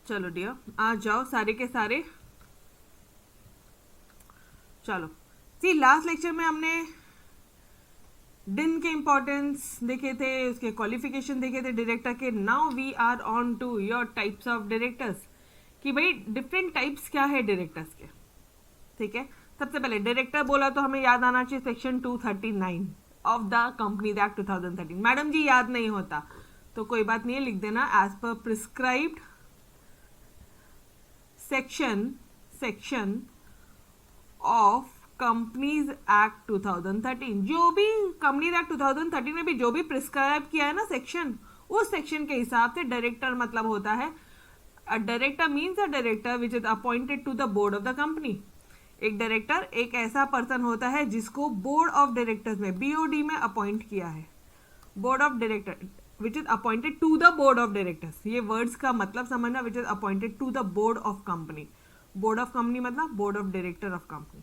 चलो डियर, आ जाओ सारे के सारे। चलो सी, लास्ट लेक्चर में हमने डिन के इंपॉर्टेंस देखे थे, उसके क्वालिफिकेशन देखे थे डायरेक्टर के। Now we are on to your types of directors, कि भाई डिफरेंट टाइप्स क्या है डायरेक्टर्स के। ठीक है, सबसे पहले डायरेक्टर बोला तो हमें याद आना चाहिए section 239 of the companies act 2013। Madam ji याद नहीं होता तो कोई बात नहीं है, लिख देना as per prescribed section of companies act 2013। जो भी कंपनीज एक्ट 2013 में भी जो भी प्रिस्क्राइब किया है ना सेक्शन, उस सेक्शन के हिसाब से डायरेक्टर मतलब होता है, a director means a director which is appointed to the board of the company. एक डायरेक्टर एक ऐसा पर्सन होता है जिसको बोर्ड ऑफ डायरेक्टर्स में, बीओडी में अपॉइंट किया है। Board of director which is appointed to the board of directors, ये वर्ड्स का मतलब समझना, which is appointed to the board of company. Board of company मतलब board of director of company.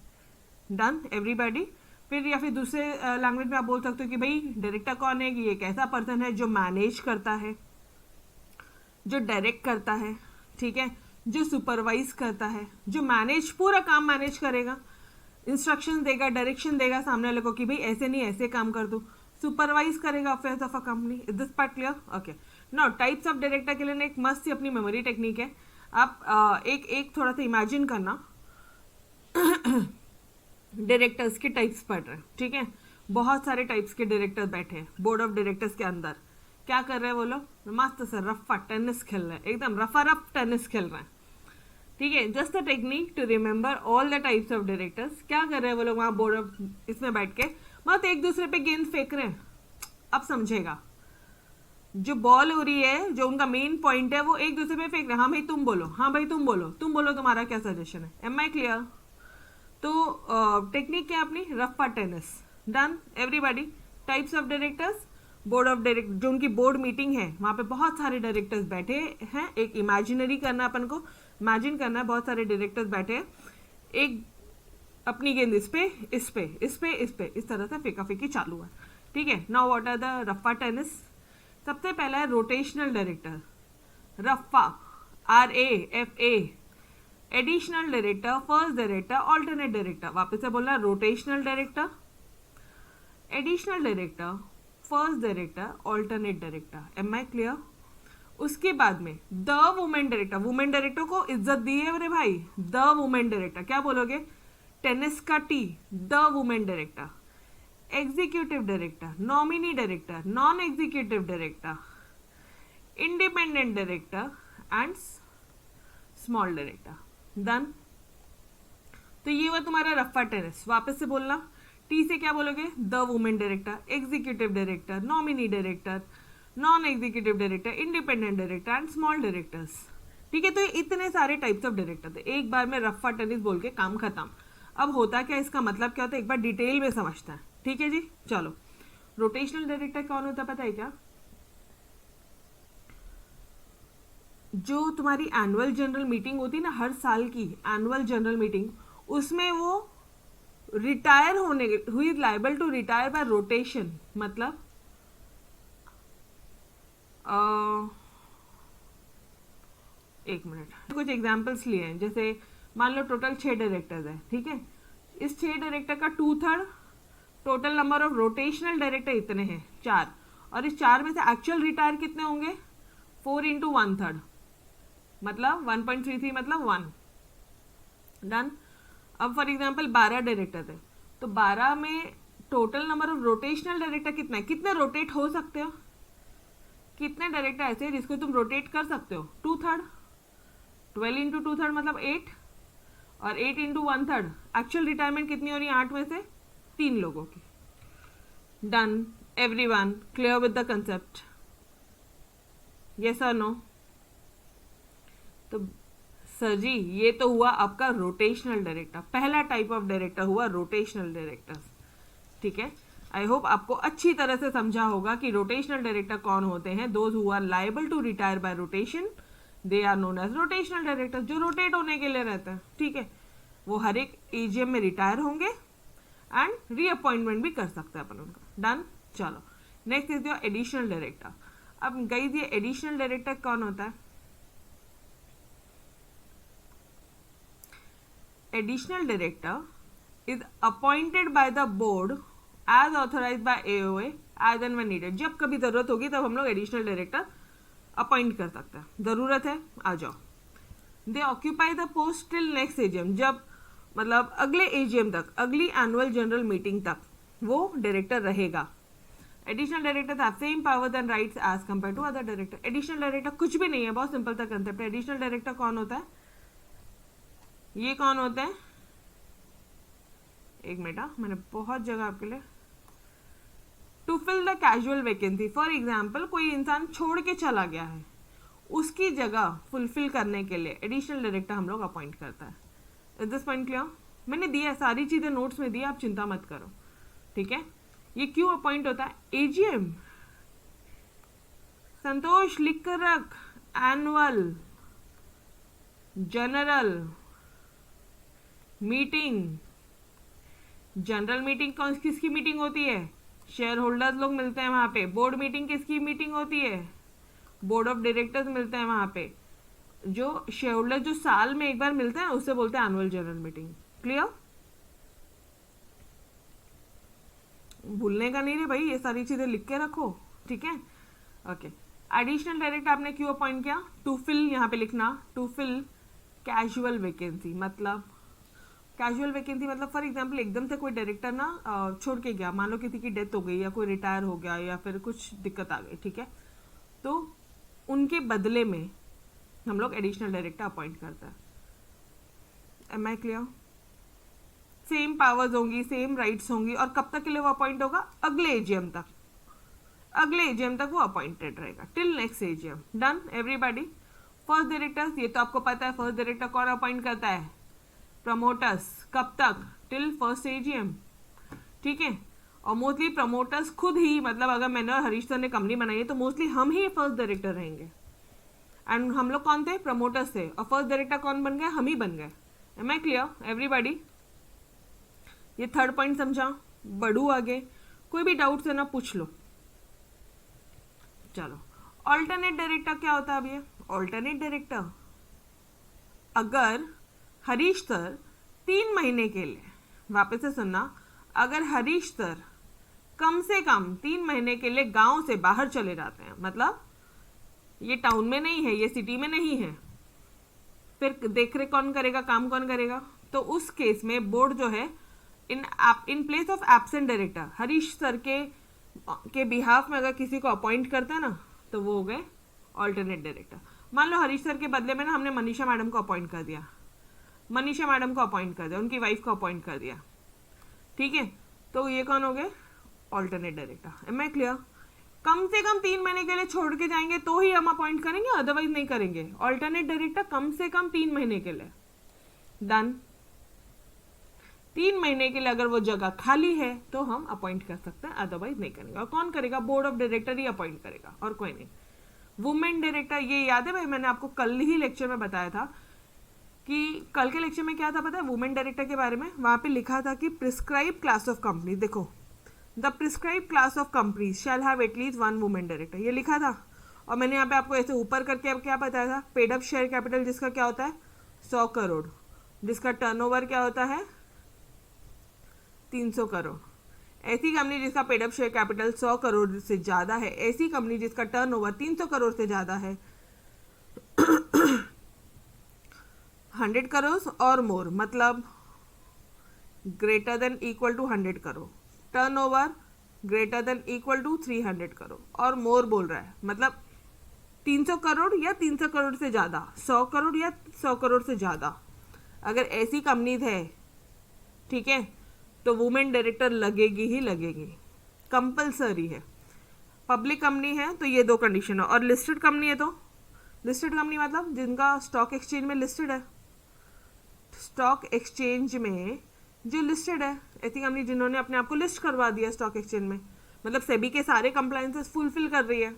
Done everybody. फिर या फिर दूसरे लैंग्वेज में आप बोल सकते हो कि भाई डायरेक्टर कौन है, कि एक ऐसा पर्सन है जो मैनेज करता है, जो डायरेक्ट करता है, ठीक है, जो सुपरवाइज करता है, जो मैनेज, पूरा काम मैनेज करेगा, इंस्ट्रक्शन देगा, डायरेक्शन देगा सामने वाले को कि भाई ऐसे नहीं ऐसे काम कर दो, सुपरवाइज करेगा affairs of a company. Is this part clear? Okay. Now types of director के लिए एक मस्त सी अपनी मेमोरी टेक्निक है। आप एक थोड़ा सा इमेजिन करना, डायरेक्टर्स के टाइप्स पढ़ रहे हैं, ठीक है, बहुत सारे टाइप्स के डायरेक्टर बैठे हैं बोर्ड ऑफ डायरेक्टर्स के अंदर। क्या कर रहे हैं वो लोग? मस्त से रफा टेनिस खेल रहे हैं, एकदम रफा रफ टेनिस खेल रहे हैं, ठीक है। Just a technique to remember all the types of directors. क्या कर रहे हैं वो लोग वहाँ बोर्ड ऑफ इसमें बैठ के? मत एक दूसरे पे गेंद फेंक रहे हैं। अब समझेगा, जो बॉल हो रही है, जो उनका मेन पॉइंट है, वो एक दूसरे पे फेंक रहे हैं। हाँ भाई तुम बोलो, हाँ भाई तुम बोलो, तुम बोलो तुम्हारा क्या सजेशन है। Am I clear? तो टेक्निक क्या अपनी? Rafa tennis. Done everybody. Types of directors, board of director, जो उनकी बोर्ड मीटिंग है वहाँ पे बहुत सारे डायरेक्टर्स बैठे हैं। एक इमेजिनरी करना, अपन को इमेजिन करना है, बहुत सारे डायरेक्टर्स बैठे हैं, एक अपनी गेंद इस पे इस पे इस पे इस पे इस तरह से फेंका फेंकी चालू है, ठीक है। Now what are the Rafa tennis? सबसे पहला है rotational director, Rafa, RAFA। Additional director, first director, alternate director. वापस से बोलना, rotational director, additional director, first director, alternate director. Am I clear? उसके बाद में the women director. Women director को इज्जत दी है मेरे भाई, द वुमेन डायरेक्टर। क्या बोलोगे? टेनिस का T, the women director. Executive director, nominee director, non executive director, independent director and small director. Done. तो ये हुआ तुम्हारा रफा टेनिस। वापस से बोलना, टी से क्या बोलोगे? The women director, executive director, nominee director, non executive director, independent director and small directors, ठीक है। तो ये इतने सारे टाइप्स ऑफ डायरेक्टर थे। एक बार में रफा टेनिस बोल के काम खत्म। अब होता क्या, इसका मतलब क्या होता है, एक बार डिटेल में समझता है, ठीक है जी। चलो, रोटेशनल डायरेक्टर कौन होता है पता है क्या? जो तुम्हारी एनुअल जनरल मीटिंग होती है ना, हर साल की एनुअल जनरल मीटिंग, उसमें वो रिटायर होने, हुई liable to retire by rotation. मतलब एक मिनट, कुछ एग्जांपल्स लिए हैं। जैसे मान लो टोटल 6 डायरेक्टर्स हैं, ठीक है। इस 6 डायरेक्टर का 2/3 total number of rotational director इतने हैं, 4। और इस 4 में से एक्चुअल रिटायर कितने होंगे? 4 × 1/3 मतलब 1.33 मतलब 1। डन। अब फॉर एग्जाम्पल 12 डायरेक्टर थे, तो 12 में total number of rotational director कितना है? कितने रोटेट हो सकते हो? कितने डायरेक्टर ऐसे हैं जिसको तुम रोटेट कर सकते हो? 2/3। 12 × 2/3 मतलब 8, और 8 × 1/3 एक्चुअल रिटायरमेंट कितनी हो रही है? 8 में से 3 लोगों की। Done everyone, clear with the concept? Yes और नो? तो सर जी ये तो हुआ आपका रोटेशनल डायरेक्टर, पहला टाइप ऑफ डायरेक्टर हुआ रोटेशनल डायरेक्टर्स, ठीक है। आई होप आपको अच्छी तरह से समझा होगा कि रोटेशनल डायरेक्टर कौन होते हैं। Those who are liable to retire by rotation, they are known as rotational director. जो रोटेट होने के लिए रहता है, ठीक है, वो हर एक एजीएम में रिटायर होंगे एंड रीअपॉइंटमेंट भी कर सकते हैं अपन उनका। डन। चलो next is your additional director. अब गई ये एडिशनल डायरेक्टर कौन होता है? Additional director is appointed by the board as authorise by AOA as and when needed. जब कभी जरूरत होगी तब हम लोग एडिशनल डायरेक्टर अपॉइंट कर सकते हैं। जरूरत है आ जाओ। दे occupy the post till next AGM, जब मतलब अगले AGM तक, अगली एनुअल जनरल मीटिंग तक वो डायरेक्टर रहेगा। Additional director have same powers and rights as compare to other director. Additional director कुछ भी नहीं है, बहुत सिंपल सा कंसेप्ट है। एडिशनल डायरेक्टर कौन होता है? ये कौन होता है? एक मिनट, मैंने बहुत जगह आपके लिए। To fill the casual vacancy, for example कोई इंसान छोड़ के चला गया है, उसकी जगह फुलफिल करने के लिए एडिशनल डायरेक्टर हम लोग अपॉइंट करता है। Is this point clear? मैंने दिया है, सारी चीजें नोट्स में दी, आप चिंता मत करो, ठीक है। ये क्यों अपॉइंट होता है? AGM, संतोष लिख कर रख, annual general meeting. General meeting कौन किसकी मीटिंग होती है? शेयर होल्डर्स लोग मिलते हैं वहां पे। बोर्ड मीटिंग किसकी मीटिंग होती है? बोर्ड ऑफ डायरेक्टर्स मिलते हैं वहां पे। जो शेयर होल्डर जो साल में एक बार मिलते हैं उससे बोलते हैं एनुअल जनरल मीटिंग। क्लियर? भूलने का नहीं रे भाई, ये सारी चीजें लिख के रखो, ठीक है। ओके, एडिशनल डायरेक्टर आपने क्यों अपॉइंट किया? टू फिल, यहाँ पे लिखना, टू फिल कैजुअल वैकेंसी। मतलब कैजुअल वैकेंसी मतलब फॉर एग्जांपल एकदम से कोई डायरेक्टर ना छोड़ के गया, मान लो किसी की डेथ हो गई या कोई रिटायर हो गया या फिर कुछ दिक्कत आ गई, ठीक है, तो उनके बदले में हम लोग एडिशनल डायरेक्टर अपॉइंट करता है। Am I clear? Same powers होंगी, सेम राइट्स होंगी, और कब तक के लिए वो अपॉइंट होगा? अगले AGM तक। अगले AGM तक वो अपॉइंटेड रहेगा, till next AGM। Done everybody? First directors, ये तो आपको पता है, फर्स्ट डायरेक्टर कौन अपॉइंट करता है? प्रमोटर्स। कब तक? टिल फर्स्ट AGM, ठीक है। और मोस्टली प्रमोटर्स खुद ही, मतलब अगर मैंने और हरीश सर ने कंपनी बनाई है तो मोस्टली हम ही फर्स्ट डायरेक्टर रहेंगे। एंड हम लोग कौन थे? प्रमोटर्स थे। और फर्स्ट डायरेक्टर कौन बन गए? हम ही बन गए। Am I clear everybody? ये थर्ड पॉइंट समझा? बढ़ू आगे, कोई भी डाउट है ना पूछ लो। चलो, ऑल्टरनेट डायरेक्टर क्या होता है? अब ये ऑल्टरनेट डायरेक्टर, अगर हरीश सर 3 महीने के लिए, वापस से सुनना, अगर हरीश सर कम से कम 3 महीने के लिए गांव से बाहर चले जाते हैं, मतलब ये टाउन में नहीं है, ये सिटी में नहीं है, फिर देख रेख कौन करेगा, काम कौन करेगा? तो उस केस में बोर्ड जो है इन place of absent director, Harish sir के बिहाफ में अगर किसी को अपॉइंट करता है ना, तो वो हो गए ऑल्टरनेट डायरेक्टर। मान लो हरीश सर के बदले में ना हमने मनीषा मैडम को अपॉइंट कर दिया, मनीषा मैडम को अपॉइंट कर दिया, उनकी वाइफ को अपॉइंट कर दिया, ठीक है, तो ये कौन हो गए? Alternate director. Am I clear? कम से कम 3 महीने के लिए छोड़ के जाएंगे तो ही हम अपॉइंट करेंगे, अदरवाइज नहीं करेंगे। ऑल्टरनेट डायरेक्टर कम से कम 3 महीने के लिए। डन? 3 महीने के लिए अगर वो जगह खाली है तो हम अपॉइंट कर सकते हैं, अदरवाइज नहीं करेंगे। और कौन करेगा? बोर्ड ऑफ डायरेक्टर ही अपॉइंट करेगा, और कोई नहीं। वुमेन डायरेक्टर, ये याद है भाई, मैंने आपको कल ही लेक्चर में बताया था कि कल के लेक्चर में क्या था पता है? वुमेन डायरेक्टर के बारे में वहां पे लिखा था कि प्रिस्क्राइब क्लास ऑफ कंपनी, देखो, the prescribe class of companies shall have at least 1 women director, ये लिखा था। और मैंने यहाँ पे आपको ऐसे ऊपर करके अब क्या बताया था? पेड अप शेयर कैपिटल जिसका क्या होता है? 100 करोड़, जिसका टर्नओवर क्या होता है? 300 करोड़। ऐसी कंपनी जिसका paid up share capital 100 crore से ज्यादा है, ऐसी कंपनी जिसका टर्नओवर 300 करोड़ से ज्यादा है, 100 करोड़ और मोर, मतलब greater than equal to 100 crore, turnover greater than equal to 300 crore, और मोर बोल रहा है, मतलब 300 करोड़ या 300 करोड़ से ज्यादा, 100 करोड़ या 100 करोड़ से ज्यादा, अगर ऐसी कंपनीज है, ठीक है, तो वुमेन डायरेक्टर लगेगी ही लगेगी, कंपलसरी है। पब्लिक कंपनी है तो ये 2 कंडीशन है, और लिस्टेड कंपनी है तो लिस्टेड कंपनी मतलब जिनका स्टॉक एक्सचेंज में लिस्टेड है, स्टॉक एक्सचेंज में जो लिस्टेड है, ऐसी कंपनी जिन्होंने अपने आप को लिस्ट करवा दिया स्टॉक एक्सचेंज में, मतलब सेबी के सारे कंप्लायंसेस फुलफिल कर रही है,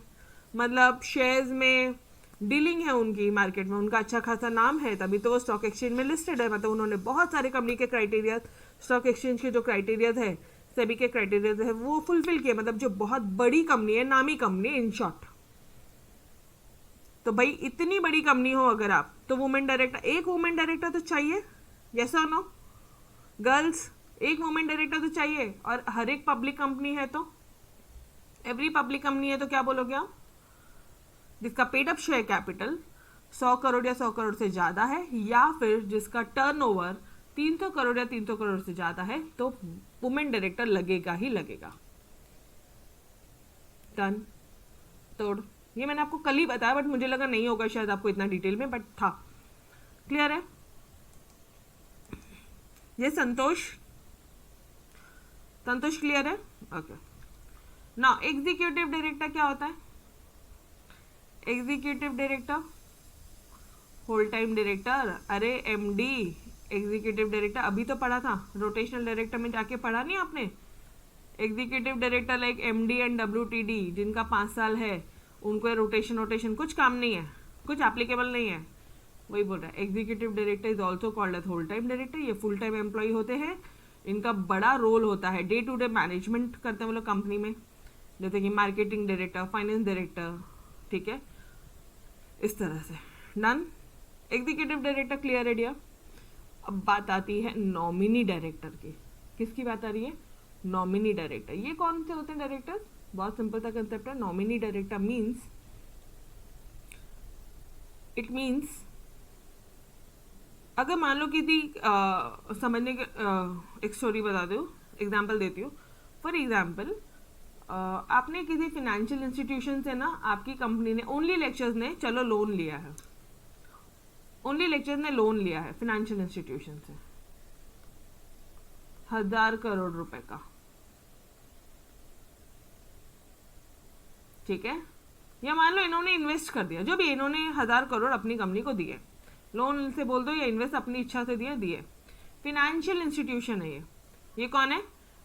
मतलब शेयर्स में डीलिंग है उनकी मार्केट में, उनका अच्छा खासा नाम है, तभी तो वो स्टॉक एक्सचेंज में लिस्टेड है, मतलब उन्होंने बहुत सारे कंपनी के क्राइटेरिया, स्टॉक एक्सचेंज के जो क्राइटेरियाज है, सेबी के क्राइटेरियाज है, वो फुलफिल किए, मतलब जो बहुत बड़ी कंपनी है, नामी कंपनी इन शॉर्ट। तो भाई इतनी बड़ी कंपनी हो अगर आप, तो वुमेन डायरेक्टर, एक वुमेन डायरेक्टर तो चाहिए, यस और नो? गर्ल्स, एक वुमेन डायरेक्टर तो चाहिए, और हर एक पब्लिक कंपनी है तो, एवरी पब्लिक कंपनी है तो क्या बोलोगे आप? जिसका paid up share capital 100 crore या 100 करोड़ से ज़्यादा है, या फिर जिसका टर्नओवर 300 करोड़ या 300 करोड़ से ज़्यादा है, तो वुमेन डायरेक्टर लगेगा ही लगेगा। डन। तोड़। ये मैंने आपको कल ही बताया, बट मुझे लगा नहीं होगा शायद आपको इतना डिटेल में, बट था। क्लियर है? ये संतोष क्लियर है? ओके। ना एग्जीक्यूटिव डायरेक्टर क्या होता है? Executive director whole time director, अरे एमडी एग्जीक्यूटिव डायरेक्टर अभी तो पढ़ा था, रोटेशनल डायरेक्टर में जाके पढ़ा नहीं आपने? Executive director like MD and WTD जिनका 5 साल है, उनको रोटेशन कुछ काम नहीं है, कुछ एप्लीकेबल नहीं है। वही बोल रहा है, executive director is also called as whole time director. ये फुल टाइम एम्प्लॉय होते हैं, इनका बड़ा रोल होता है, डे टू डे मैनेजमेंट करते हैं वो लोग कंपनी में, जैसे कि मार्केटिंग डायरेक्टर, फाइनेंस डायरेक्टर, ठीक है, इस तरह से। डन। एग्जीक्यूटिव डायरेक्टर क्लियर है डियर? अब बात आती है नॉमिनी डायरेक्टर की। किसकी बात आ रही है? Nominee director. ये कौन से होते हैं डायरेक्टर? बहुत सिंपल सा कंसेप्ट है। Nominee director means, it means अगर मान लो किसी समझने के एक स्टोरी बता दो, एग्जाम्पल देती हूँ। फॉर एग्जाम्पल, आपने किसी फिनेंशियल इंस्टीट्यूशन से ना, आपकी कंपनी ने ओनली लेक्चर्स ने चलो लोन लिया है, ओनली लेक्चर्स ने लोन लिया है फिनेंशियल इंस्टीट्यूशन से 1000 करोड़ रुपए का, ठीक है? या मान लो इन्होंने इन्वेस्ट कर दिया, जो भी इन्होंने 1000 करोड़ अपनी कंपनी को दिए, लोन से बोल दो या इन्वेस्ट अपनी इच्छा से दिए। फिनेंशियल इंस्टीट्यूशन है ये कौन है?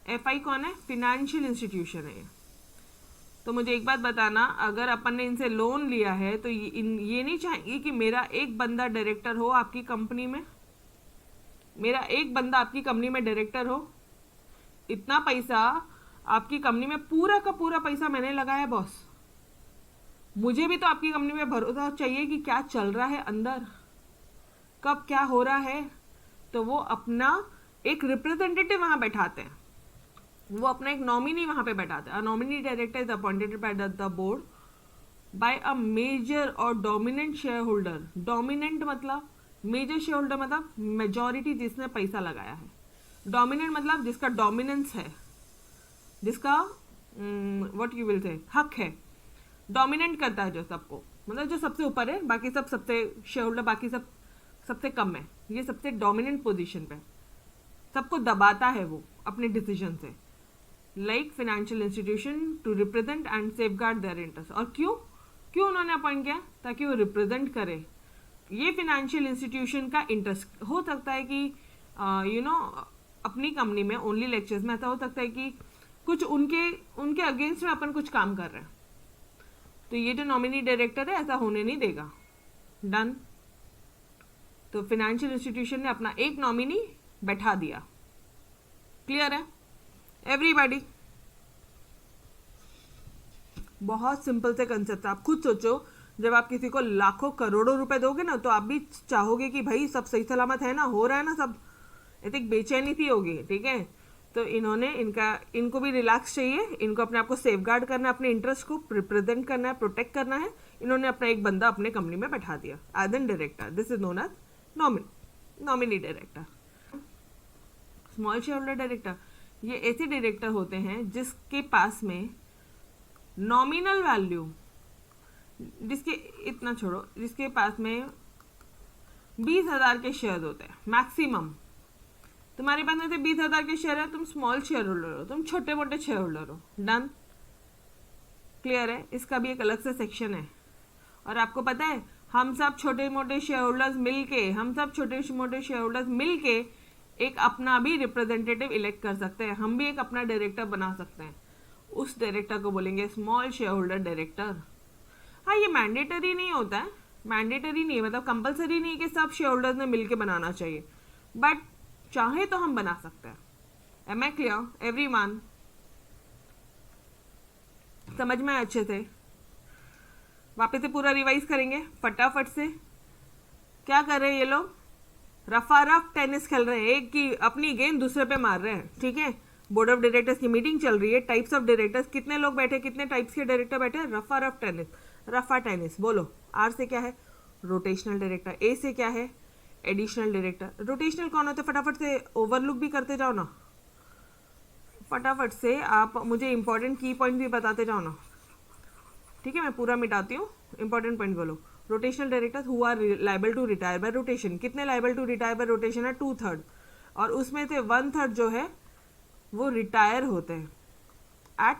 एफआई कौन है? फिनेंशियल इंस्टीट्यूशन है ये। तो मुझे एक बात बताना, अगर अपन ने इनसे लोन लिया है तो ये नहीं चाहेंगे कि मेरा एक बंदा डायरेक्टर हो आपकी कंपनी में, मेरा एक बंदा आपकी कंपनी में डायरेक्टर हो। इतना पैसा आपकी कंपनी में, पूरा का पूरा पैसा मैंने लगाया बॉस, मुझे भी तो आपकी कंपनी में भरोसा चाहिए कि क्या चल रहा है अंदर, कब क्या हो रहा है। तो वो अपना एक रिप्रेजेंटेटिव वहां बैठाते हैं, वो अपना एक नॉमिनी वहां पे बैठाते हैं। Nominee director is appointed by the board by a major और डोमिनेंट शेयर होल्डर। डोमिनेंट मतलब, मेजर शेयर होल्डर मतलब मेजॉरिटी जिसने पैसा लगाया है, डोमिनेंट मतलब जिसका डोमिनेंस है, जिसका व्हाट यू विल से हक है, डोमिनेंट करता है जो सबको, मतलब जो सबसे ऊपर है, बाकी सब सबसे शेयर होल्डर बाकी सब सबसे कम है, ये सबसे डोमिनेंट पोजीशन पे, सबको दबाता है वो अपने डिसीजन से। Like financial institution to represent and safeguard their interest. और क्यों उन्होंने अपॉइंट किया? ताकि वो रिप्रेजेंट करे ये फिनेंशियल इंस्टीट्यूशन का इंटरेस्ट। हो सकता है कि अपनी कंपनी में ओनली लेक्चर्स में ऐसा हो सकता है कि कुछ उनके अगेंस्ट में अपन कुछ काम कर रहे हैं, तो ये जो नॉमिनी डायरेक्टर है ऐसा होने नहीं देगा। डन। तो फिनेंशियल इंस्टीट्यूशन ने अपना एक नॉमिनी बैठा दिया। क्लियर है एवरीबॉडी? बहुत सिंपल से कंसेप्ट। आप खुद सोचो, जब आप किसी को लाखों करोड़ों रुपए दोगे ना, तो आप भी चाहोगे कि भाई सब सही सलामत है ना, हो रहा है ना सब, एक बेचैनी सी होगी, ठीक है? तो इनको भी रिलैक्स चाहिए, इनको अपने आप को सेफगार्ड करना है, अपने इंटरेस्ट को रिप्रेजेंट करना है, प्रोटेक्ट करना है। इन्होंने अपना एक बंदा अपने कंपनी में बैठा दिया as an director. This is known as nominee director. Small share holder director, ये ऐसे डायरेक्टर होते हैं जिसके पास में नॉमिनल वैल्यू, जिसके पास में 20,000 के शेयर होते हैं मैक्सिमम। तुम्हारे पास में से 20,000 के शेयर है, तुम स्मॉल शेयर होल्डर हो, तुम छोटे मोटे शेयर होल्डर हो। डन। क्लियर है? इसका भी एक अलग से सेक्शन है। और आपको पता है, हम सब छोटे मोटे शेयर होल्डर्स मिलके एक अपना भी रिप्रेजेंटेटिव इलेक्ट कर सकते हैं, हम भी एक अपना डायरेक्टर बना सकते हैं। उस डायरेक्टर को बोलेंगे स्मॉल शेयर होल्डर डायरेक्टर। हाँ, ये मैंडेटरी नहीं होता है, मैंडेटरी नहीं है, मतलब कंपलसरी नहीं है कि सब शेयर होल्डर्स ने मिलके बनाना चाहिए, बट चाहे तो हम बना सकते हैं। Am I clear everyone? समझ में अच्छे से? वापस से पूरा रिवाइज करेंगे फटाफट से। क्या कर रहे हैं ये लोग? रफा रफ टेनिस खेल रहे हैं, एक की अपनी गेंद दूसरे पे मार रहे हैं, ठीक है। बोर्ड ऑफ डायरेक्टर्स की मीटिंग चल रही है, टाइप्स ऑफ डायरेक्टर्स, कितने लोग बैठे, कितने टाइप्स के डायरेक्टर बैठे हैं, रफा रफ टेनिस, रफा टेनिस। बोलो आर से क्या है, रोटेशनल डायरेक्टर। ए से क्या है, एडिशनल डायरेक्टर। रोटेशनल कौन होते हैं, फटाफट से ओवरलुक भी करते जाओ ना, फटाफट से आप मुझे इंपॉर्टेंट की पॉइंट भी बताते जाओ ना, ठीक है। मैं पूरा मिटाती हूँ, इंपॉर्टेंट पॉइंट बोलो। Rotational directors who are liable to retire by rotation, कितने liable to retire by rotation है, 2/3, और उसमें से 1/3 जो है वो रिटायर होते हैं एट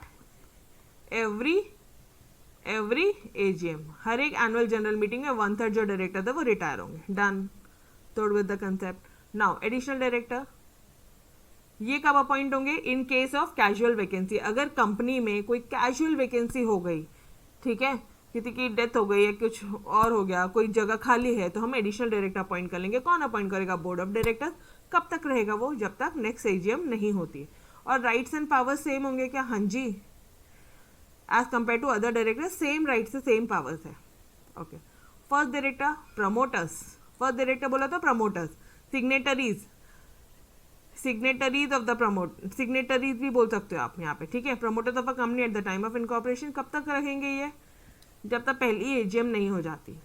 एवरी एजीएम। हर एक एनुअल जनरल मीटिंग में 1/3 जो डायरेक्टर थे वो रिटायर होंगे। डन, तोड़ with the concept. Now additional director, ये कब अपॉइंट होंगे, इन केस ऑफ कैजुअल वैकेंसी। अगर कंपनी में कोई कैजुअल वैकेंसी हो गई, ठीक है, किसी की डेथ हो गई है, कुछ और हो गया, कोई जगह खाली है, तो हम एडिशनल डायरेक्टर अपॉइंट कर लेंगे। कौन अपॉइंट करेगा, बोर्ड ऑफ डायरेक्टर्स। कब तक रहेगा वो, जब तक नेक्स्ट एजीएम नहीं होती। और राइट्स एंड पावर्स सेम होंगे क्या, हाँ जी, as compare to other director same rights है, सेम पावर्स है। Okay. First director promoters, first director बोला था promoters. Signatories, signatories of the promote, signatories भी बोल सकते हो आप यहाँ पे, ठीक है। Promoters of a company at the time of incorporation, कब तक रहेंगे ये, जब तक पहली एजीएम नहीं हो जाती,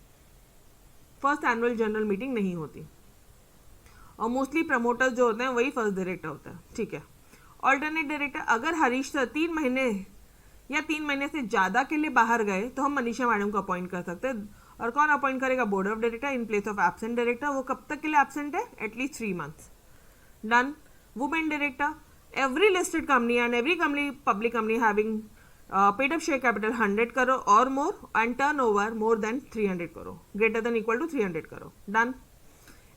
फर्स्ट एनुअल जनरल मीटिंग नहीं होती। और मोस्टली प्रमोटर्स जो होते हैं वही फर्स्ट डायरेक्टर होता है, ठीक है। ऑल्टरनेट डायरेक्टर, अगर हरीश सर 3 महीने या 3 महीने से ज़्यादा के लिए बाहर गए तो हम मनीषा मैडम को अपॉइंट कर सकते हैं। और कौन अपॉइंट करेगा, board of director in place of absent director. वो कब तक के लिए एब्सेंट है, at least 3 months. Done. Women director, every listed company and every company public company having paid up share capital 100 crore और more and turn over more than 300 crore, greater than equal to 300 crore. Done.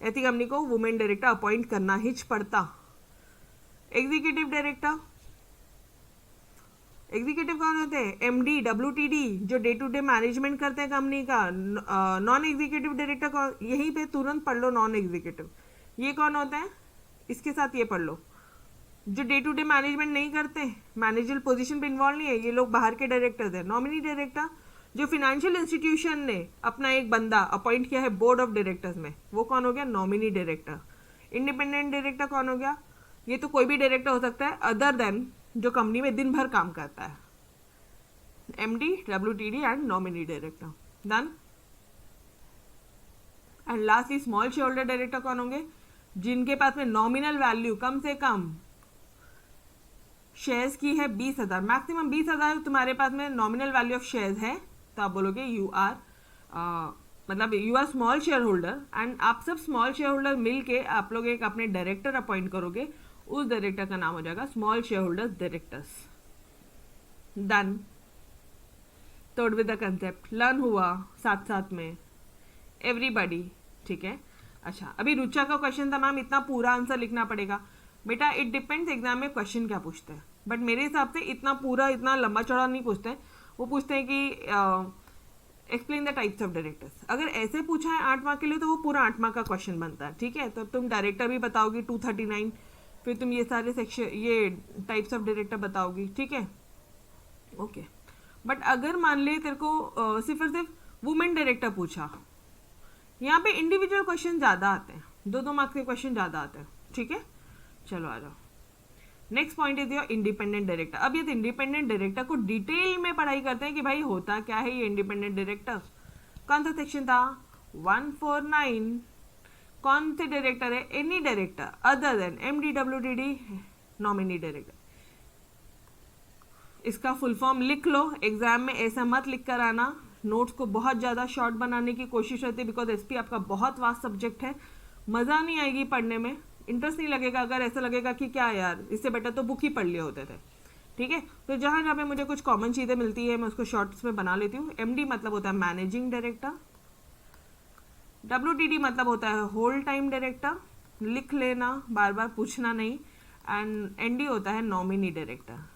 ऐसी company को women director appoint करना ही पड़ता। Executive director, executive कौन होते हैं, MD, WTD, जो डे टू डे मैनेजमेंट करते हैं कंपनी का। नॉन एग्जीक्यूटिव डायरेक्टर कौन, यहीं पे तुरंत पढ़ लो नॉन एग्जीक्यूटिव, ये कौन होते हैं, इसके साथ ये पढ़ लो, जो डे टू डे मैनेजमेंट नहीं करते, मैनेजर पोजीशन पे इन्वॉल्व नहीं है, ये लोग बाहर के डायरेक्टर्स हैं। नॉमिनी डायरेक्टर, जो फिनेंशियल इंस्टीट्यूशन ने अपना एक बंदा अपॉइंट किया है बोर्ड ऑफ डायरेक्टर्स में, वो कौन हो गया, नॉमिनी डायरेक्टर। इंडिपेंडेंट डायरेक्टर कौन हो गया, ये तो कोई भी डायरेक्टर हो सकता है अदर देन जो कंपनी में दिन भर काम करता है, MD, WTD and nominee director. Done. And lastly small share holder director कौन होंगे, जिनके पास में नॉमिनल वैल्यू कम से कम शेयर्स की है 20,000, मैक्सिमम 20,000 तुम्हारे पास में नॉमिनल वैल्यू ऑफ शेयर्स है, तो आप बोलोगे यू आर मतलब you are small share holder. And आप सब स्मॉल शेयर होल्डर मिल के आप लोग एक अपने डायरेक्टर अपॉइंट करोगे, उस डायरेक्टर का नाम हो जाएगा small share holders directors. Done. तोड़ विद द कंसेप्ट, लर्न हुआ साथ साथ में एवरीबॉडी, ठीक है। अच्छा, अभी रुचा का क्वेश्चन था मैम इतना पूरा आंसर लिखना पड़ेगा, बेटा इट डिपेंड्स एग्जाम में क्वेश्चन क्या पूछते हैं, बट मेरे हिसाब से इतना पूरा इतना लंबा चौड़ा नहीं पूछते हैं। वो पूछते हैं कि explain the types of directors. अगर ऐसे पूछा है 8 मार्क के लिए तो वो पूरा 8 मार्क का क्वेश्चन बनता है, ठीक है। तो तुम डायरेक्टर भी बताओगी 239, फिर तुम ये सारे सेक्शन ये टाइप्स ऑफ डायरेक्टर बताओगी, ठीक है, ओके। बट अगर मान ले तेरे को सिर्फ और सिर्फ वुमेन डायरेक्टर पूछा, यहाँ पे इंडिविजुअल क्वेश्चन ज़्यादा आते हैं, 2-2 मार्क्स के क्वेश्चन ज़्यादा आते हैं, ठीक है। चलो आ जाओ, next point is your independent director. अब ये इंडिपेंडेंट डायरेक्टर को डिटेल में पढ़ाई करते हैं कि भाई होता क्या है ये इंडिपेंडेंट डायरेक्टर। कौन सा सेक्शन था, 149। कौन से डायरेक्टर है, any director other than MD, WTD, nominee director. इसका फुल फॉर्म लिख लो, एग्जाम में ऐसा मत लिख कर आना, नोट्स को बहुत ज़्यादा शॉर्ट बनाने की कोशिश रहती है, बिकॉज एसपी आपका बहुत वास्ट सब्जेक्ट है, मज़ा नहीं आएगी पढ़ने में, इंटरेस्ट नहीं लगेगा। अगर ऐसा लगेगा कि क्या यार इससे बेटर तो बुक ही पढ़ लिए होते थे, ठीक है। तो जहाँ जहाँ पे मुझे कुछ कॉमन चीज़ें मिलती है मैं उसको शॉर्ट्स में बना लेती हूँ। एमडी मतलब होता है मैनेजिंग डायरेक्टर, डब्ल्यूटीडी मतलब होता है होल टाइम डायरेक्टर, लिख लेना, बार बार पूछना नहीं। एंड एनडी होता है नॉमिनी डायरेक्टर।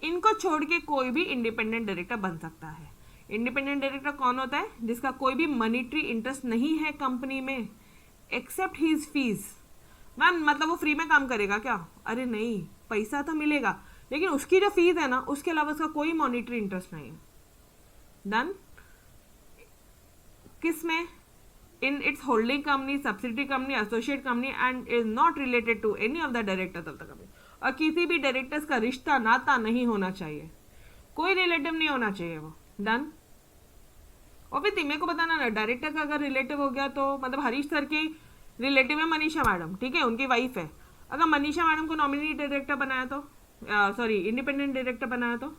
इनको छोड़ के कोई भी इंडिपेंडेंट डायरेक्टर बन सकता है। इंडिपेंडेंट डायरेक्टर कौन होता है, जिसका कोई भी मनीटरी इंटरेस्ट नहीं है कंपनी में एक्सेप्ट हीज फीस। मैम मतलब वो फ्री में काम करेगा क्या, अरे नहीं, पैसा तो मिलेगा लेकिन उसकी जो फीस है ना उसके अलावा उसका कोई मॉनिटरी इंटरेस्ट नहीं है। डन। किस में, in its holding company, subsidiary company, associate company and is not related to any of the directors of the company. और किसी भी डायरेक्टर्स का रिश्ता नाता नहीं होना चाहिए, कोई रिलेटिव नहीं होना चाहिए वो। डन। और फिर मेरे को बताना ना, डायरेक्टर का अगर रिलेटिव हो गया तो मतलब हरीश सर की रिलेटिव है मनीषा मैडम, ठीक है, उनकी वाइफ है। अगर मनीषा मैडम को नॉमिनी डायरेक्टर बनाया तो, सॉरी इंडिपेंडेंट डायरेक्टर बनाया तो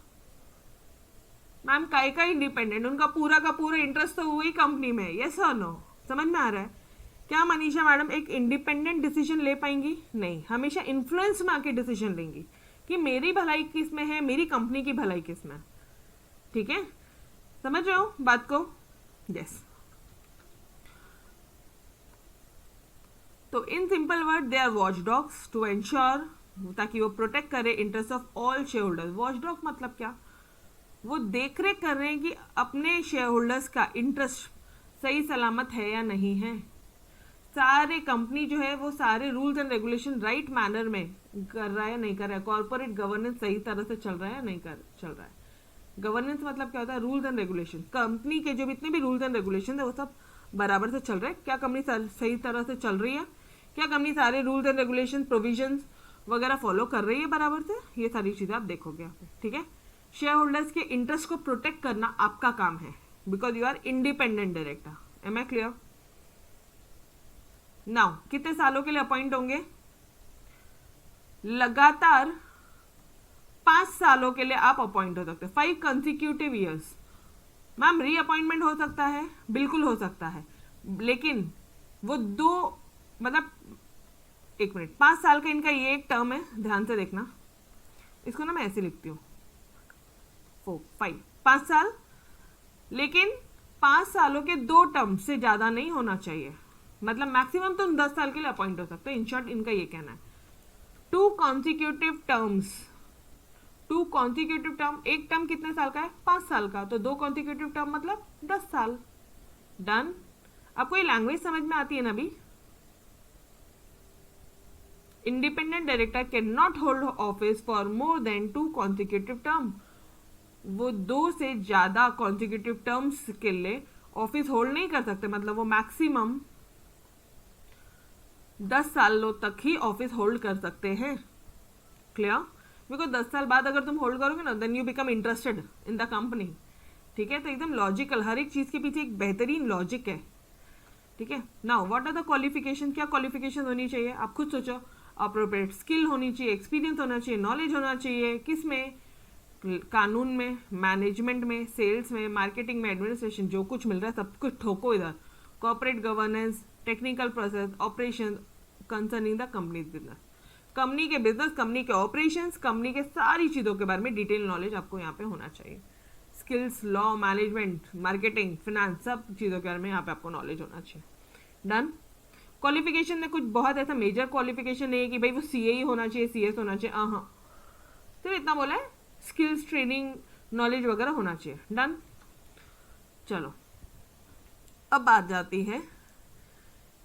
मैम काय का इंडिपेंडेंट, उनका पूरा का पूरा इंटरेस्ट तो वही कंपनी में। यस और नो, समझ में आ रहा है? क्या मनीषा मैडम एक इंडिपेंडेंट डिसीजन ले पाएंगी? नहीं, हमेशा इन्फ्लुएंस में आके डिसीजन लेंगी कि मेरी भलाई किस में है, मेरी कंपनी की भलाई किस में। ठीक है, समझ रहे हो बात को? यस। तो in simple word they are watch dogs to ensure, ताकि वो प्रोटेक्ट करे interest of all share holders. Watch dog मतलब क्या? वो देख रेख कर रहे हैं कि अपने शेयर होल्डर्स का इंटरेस्ट सही सलामत है या नहीं है। सारे कंपनी जो है वो सारे rules and regulation right manner में कर रहा है या नहीं कर रहा है, कॉर्पोरेट गवर्नेंस सही तरह से चल रहा है या नहीं चल रहा है। गवर्नेंस मतलब क्या होता है? Rules and regulation. कंपनी के जो इतने भी रूल्स एंड रेगुलेशन है वो सब बराबर से चल रहे हैं क्या? कंपनी सही तरह से चल रही है क्या? कंपनी सारे रूल्स एंड रेगुलेशन प्रोविजंस वगैरह फॉलो कर रही है बराबर से? ये सारी चीजें आप देखोगे यहाँ पे। ठीक है, शेयर होल्डर्स के इंटरेस्ट को प्रोटेक्ट करना आपका काम है, because you are independent director. Am I clear? Now कितने सालों के लिए अपॉइंट होंगे? लगातार 5 सालों के लिए आप अपॉइंट हो सकते हैं, 5 कंसिक्यूटिव ईयर्स। मैम रीअपॉइंटमेंट हो सकता है? बिल्कुल हो सकता है, लेकिन वो 2 मतलब 1 मिनट, 5 साल का इनका ये एक टर्म है, ध्यान से देखना। इसको ना मैं ऐसे लिखती हूँ 5 साल, लेकिन 5 सालों के 2 टर्म से ज्यादा नहीं होना चाहिए। मतलब मैक्सिमम तुम 10 साल के लिए अपॉइंट हो सकते हो। इन शॉर्ट इनका ये कहना है 2 कॉन्सिक्यूटिव टर्म्स। 2 कॉन्सिक्यूटिव टर्म, एक टर्म कितने साल का है? 5 साल का, तो 2 कॉन्सिक्यूटिव टर्म मतलब 10 साल। डन। आपको ये लैंग्वेज समझ में आती है ना अभी? Independent director can not hold office for more than 2 consecutive term. वो 2 से ज्यादा कॉन्सिक्यूटिव टर्म्स के लिए ऑफिस होल्ड नहीं कर सकते, मतलब वो मैक्सिमम 10 सालों तक ही ऑफिस होल्ड कर सकते हैं। क्लियर? बिकॉज 10 साल बाद अगर तुम होल्ड करोगे ना, then you become interested in the company. ठीक है, तो एकदम लॉजिकल, हर एक चीज के पीछे एक बेहतरीन लॉजिक है। ठीक है, now what are the qualification? क्या क्वालिफिकेशन होनी चाहिए? आप खुद सोचो। अप्रोप्रिएट स्किल होनी चाहिए, एक्सपीरियंस होना चाहिए, नॉलेज होना चाहिए। किस में? कानून में, मैनेजमेंट में, सेल्स में, मार्केटिंग में, एडमिनिस्ट्रेशन, जो कुछ मिल रहा है सब कुछ ठोको इधर। Corporate governance, technical process, operation concerning the companies business. Company के बिजनेस, कंपनी के ऑपरेशंस, कंपनी के सारी चीजों के बारे में डिटेल नॉलेज आपको यहाँ पे होना चाहिए। Skills, law, management, marketing, finance, सब चीजों के बारे में यहाँ पे आपको नॉलेज होना चाहिए। डन। क्वालिफिकेशन में कुछ बहुत ऐसा मेजर क्वालिफिकेशन नहीं है कि भाई वो सीए ही होना चाहिए, सीएस होना चाहिए। हाँ, सिर्फ इतना बोला है, स्किल्स, ट्रेनिंग, नॉलेज वगैरह होना चाहिए। डन। चलो अब बात जाती है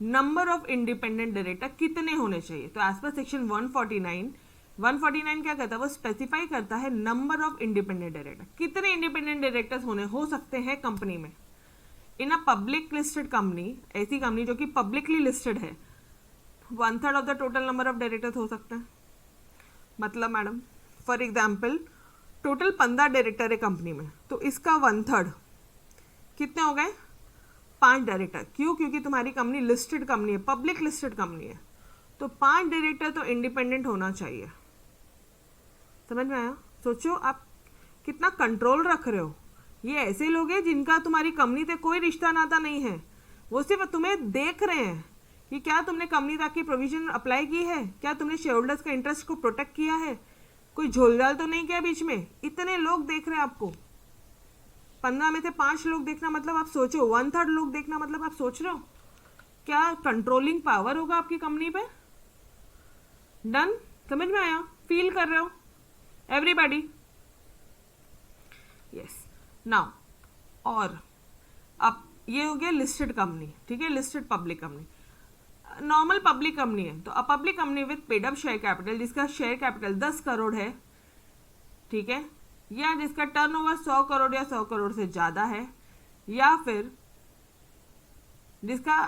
नंबर ऑफ इंडिपेंडेंट डायरेक्टर कितने होने चाहिए। तो एज पर सेक्शन 149 क्या करता है? वो स्पेसिफाई करता है नंबर ऑफ इंडिपेंडेंट डायरेक्टर, कितने इंडिपेंडेंट डायरेक्टर्स हो सकते हैं कंपनी में। इन अ पब्लिक लिस्टेड कंपनी, ऐसी कंपनी जो कि पब्लिकली लिस्टेड है, 1/3 of the total number of directors हो सकते हैं। मतलब madam for example total 15 director है कंपनी में, तो इसका 1/3 कितने हो गए? 5 डायरेक्टर। क्यों? क्योंकि तुम्हारी कंपनी लिस्टेड कंपनी है, पब्लिक लिस्टेड कंपनी है, तो 5 डायरेक्टर तो इंडिपेंडेंट होना चाहिए। समझ में आया? सोचो आप कितना कंट्रोल रख रहे हो। ये ऐसे लोग हैं जिनका तुम्हारी कंपनी से कोई रिश्ता नाता नहीं है, वो सिर्फ तुम्हें देख रहे हैं कि क्या तुमने कंपनी तक की प्रोविजन अप्लाई की है, क्या तुमने शेयर होल्डर्स का इंटरेस्ट को प्रोटेक्ट किया है, कोई झोलझाल तो नहीं किया बीच में। इतने लोग देख रहे हैं आपको। 15 में से 5 लोग देखना मतलब आप सोचो, 1/3 लोग देखना मतलब आप सोच रहे हो क्या कंट्रोलिंग पावर होगा आपकी कंपनी पे। डन। समझ में आया? फील कर रहे हो एवरीबॉडी? यस। नाउ और अब ये हो गया लिस्टेड कंपनी। ठीक है, listed public company. Normal public company है, तो a public company with paid up share capital, जिसका शेयर कैपिटल 10 करोड़ है, ठीक है, या जिसका टर्नओवर 100 करोड़ या 100 करोड़ से ज्यादा है, या फिर जिसका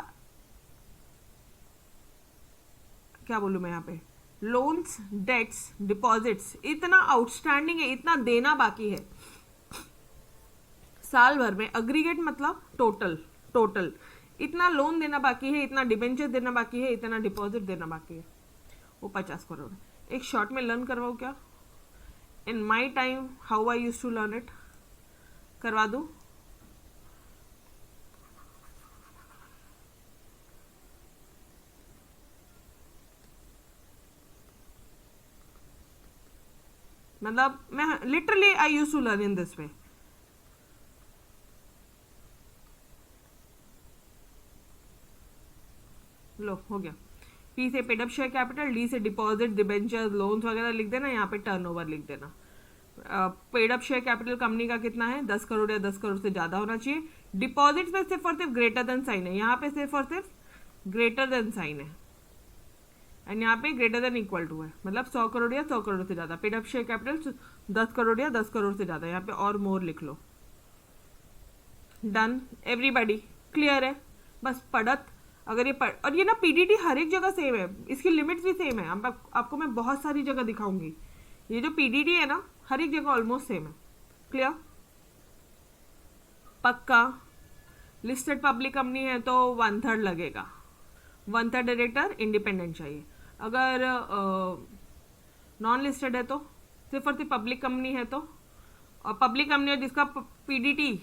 क्या बोलूं मैं यहाँ पे, लोन्स, डेट्स, डिपॉजिट्स इतना आउटस्टैंडिंग है, इतना देना बाकी है साल भर में, अग्रीगेट मतलब टोटल, टोटल इतना लोन देना बाकी है, इतना डिबेंचर देना बाकी है, इतना डिपॉजिट देना बाकी है, वो 50 करोड़ है। एक शॉर्ट में लर्न करवाऊँ क्या? In my time how I use to learn it, करवा दूँ? मतलब मैं literally I use to learn in this way. लो हो गया। पी से paid up share capital, D से डिपॉजिट, डिबेंचर्स, लोन्स वगैरह लिख देना, यहाँ पे टर्नओवर लिख देना। Paid up share capital company का कितना है? 10 करोड़ या 10 करोड़ से ज्यादा होना चाहिए। डिपॉजिट में सिर्फ और सिर्फ ग्रेटर देन साइन है, यहाँ पे सिर्फ और सिर्फ ग्रेटर देन साइन है, एंड यहाँ पे ग्रेटर देन इक्वल टू है, मतलब 100 करोड़ या 100 करोड़ से ज्यादा। Paid up share capital 10 crore या 10 करोड़ से ज्यादा, यहाँ पे और मोर लिख लो। डन, एवरीबॉडी क्लियर है? बस पढ़त, अगर ये और ये ना पीडीटी हर एक जगह सेम है, इसकी लिमिट्स भी सेम है, आपको मैं बहुत सारी जगह दिखाऊंगी। ये जो पीडीटी है ना हर एक जगह ऑलमोस्ट सेम है। क्लियर? पक्का? लिस्टेड पब्लिक कंपनी है तो 1/3 लगेगा, 1/3 डायरेक्टर इंडिपेंडेंट चाहिए। अगर नॉन लिस्टेड है तो सिर्फ और सिर्फ पब्लिक कंपनी है तो, और पब्लिक कंपनी है जिसका पीडीटी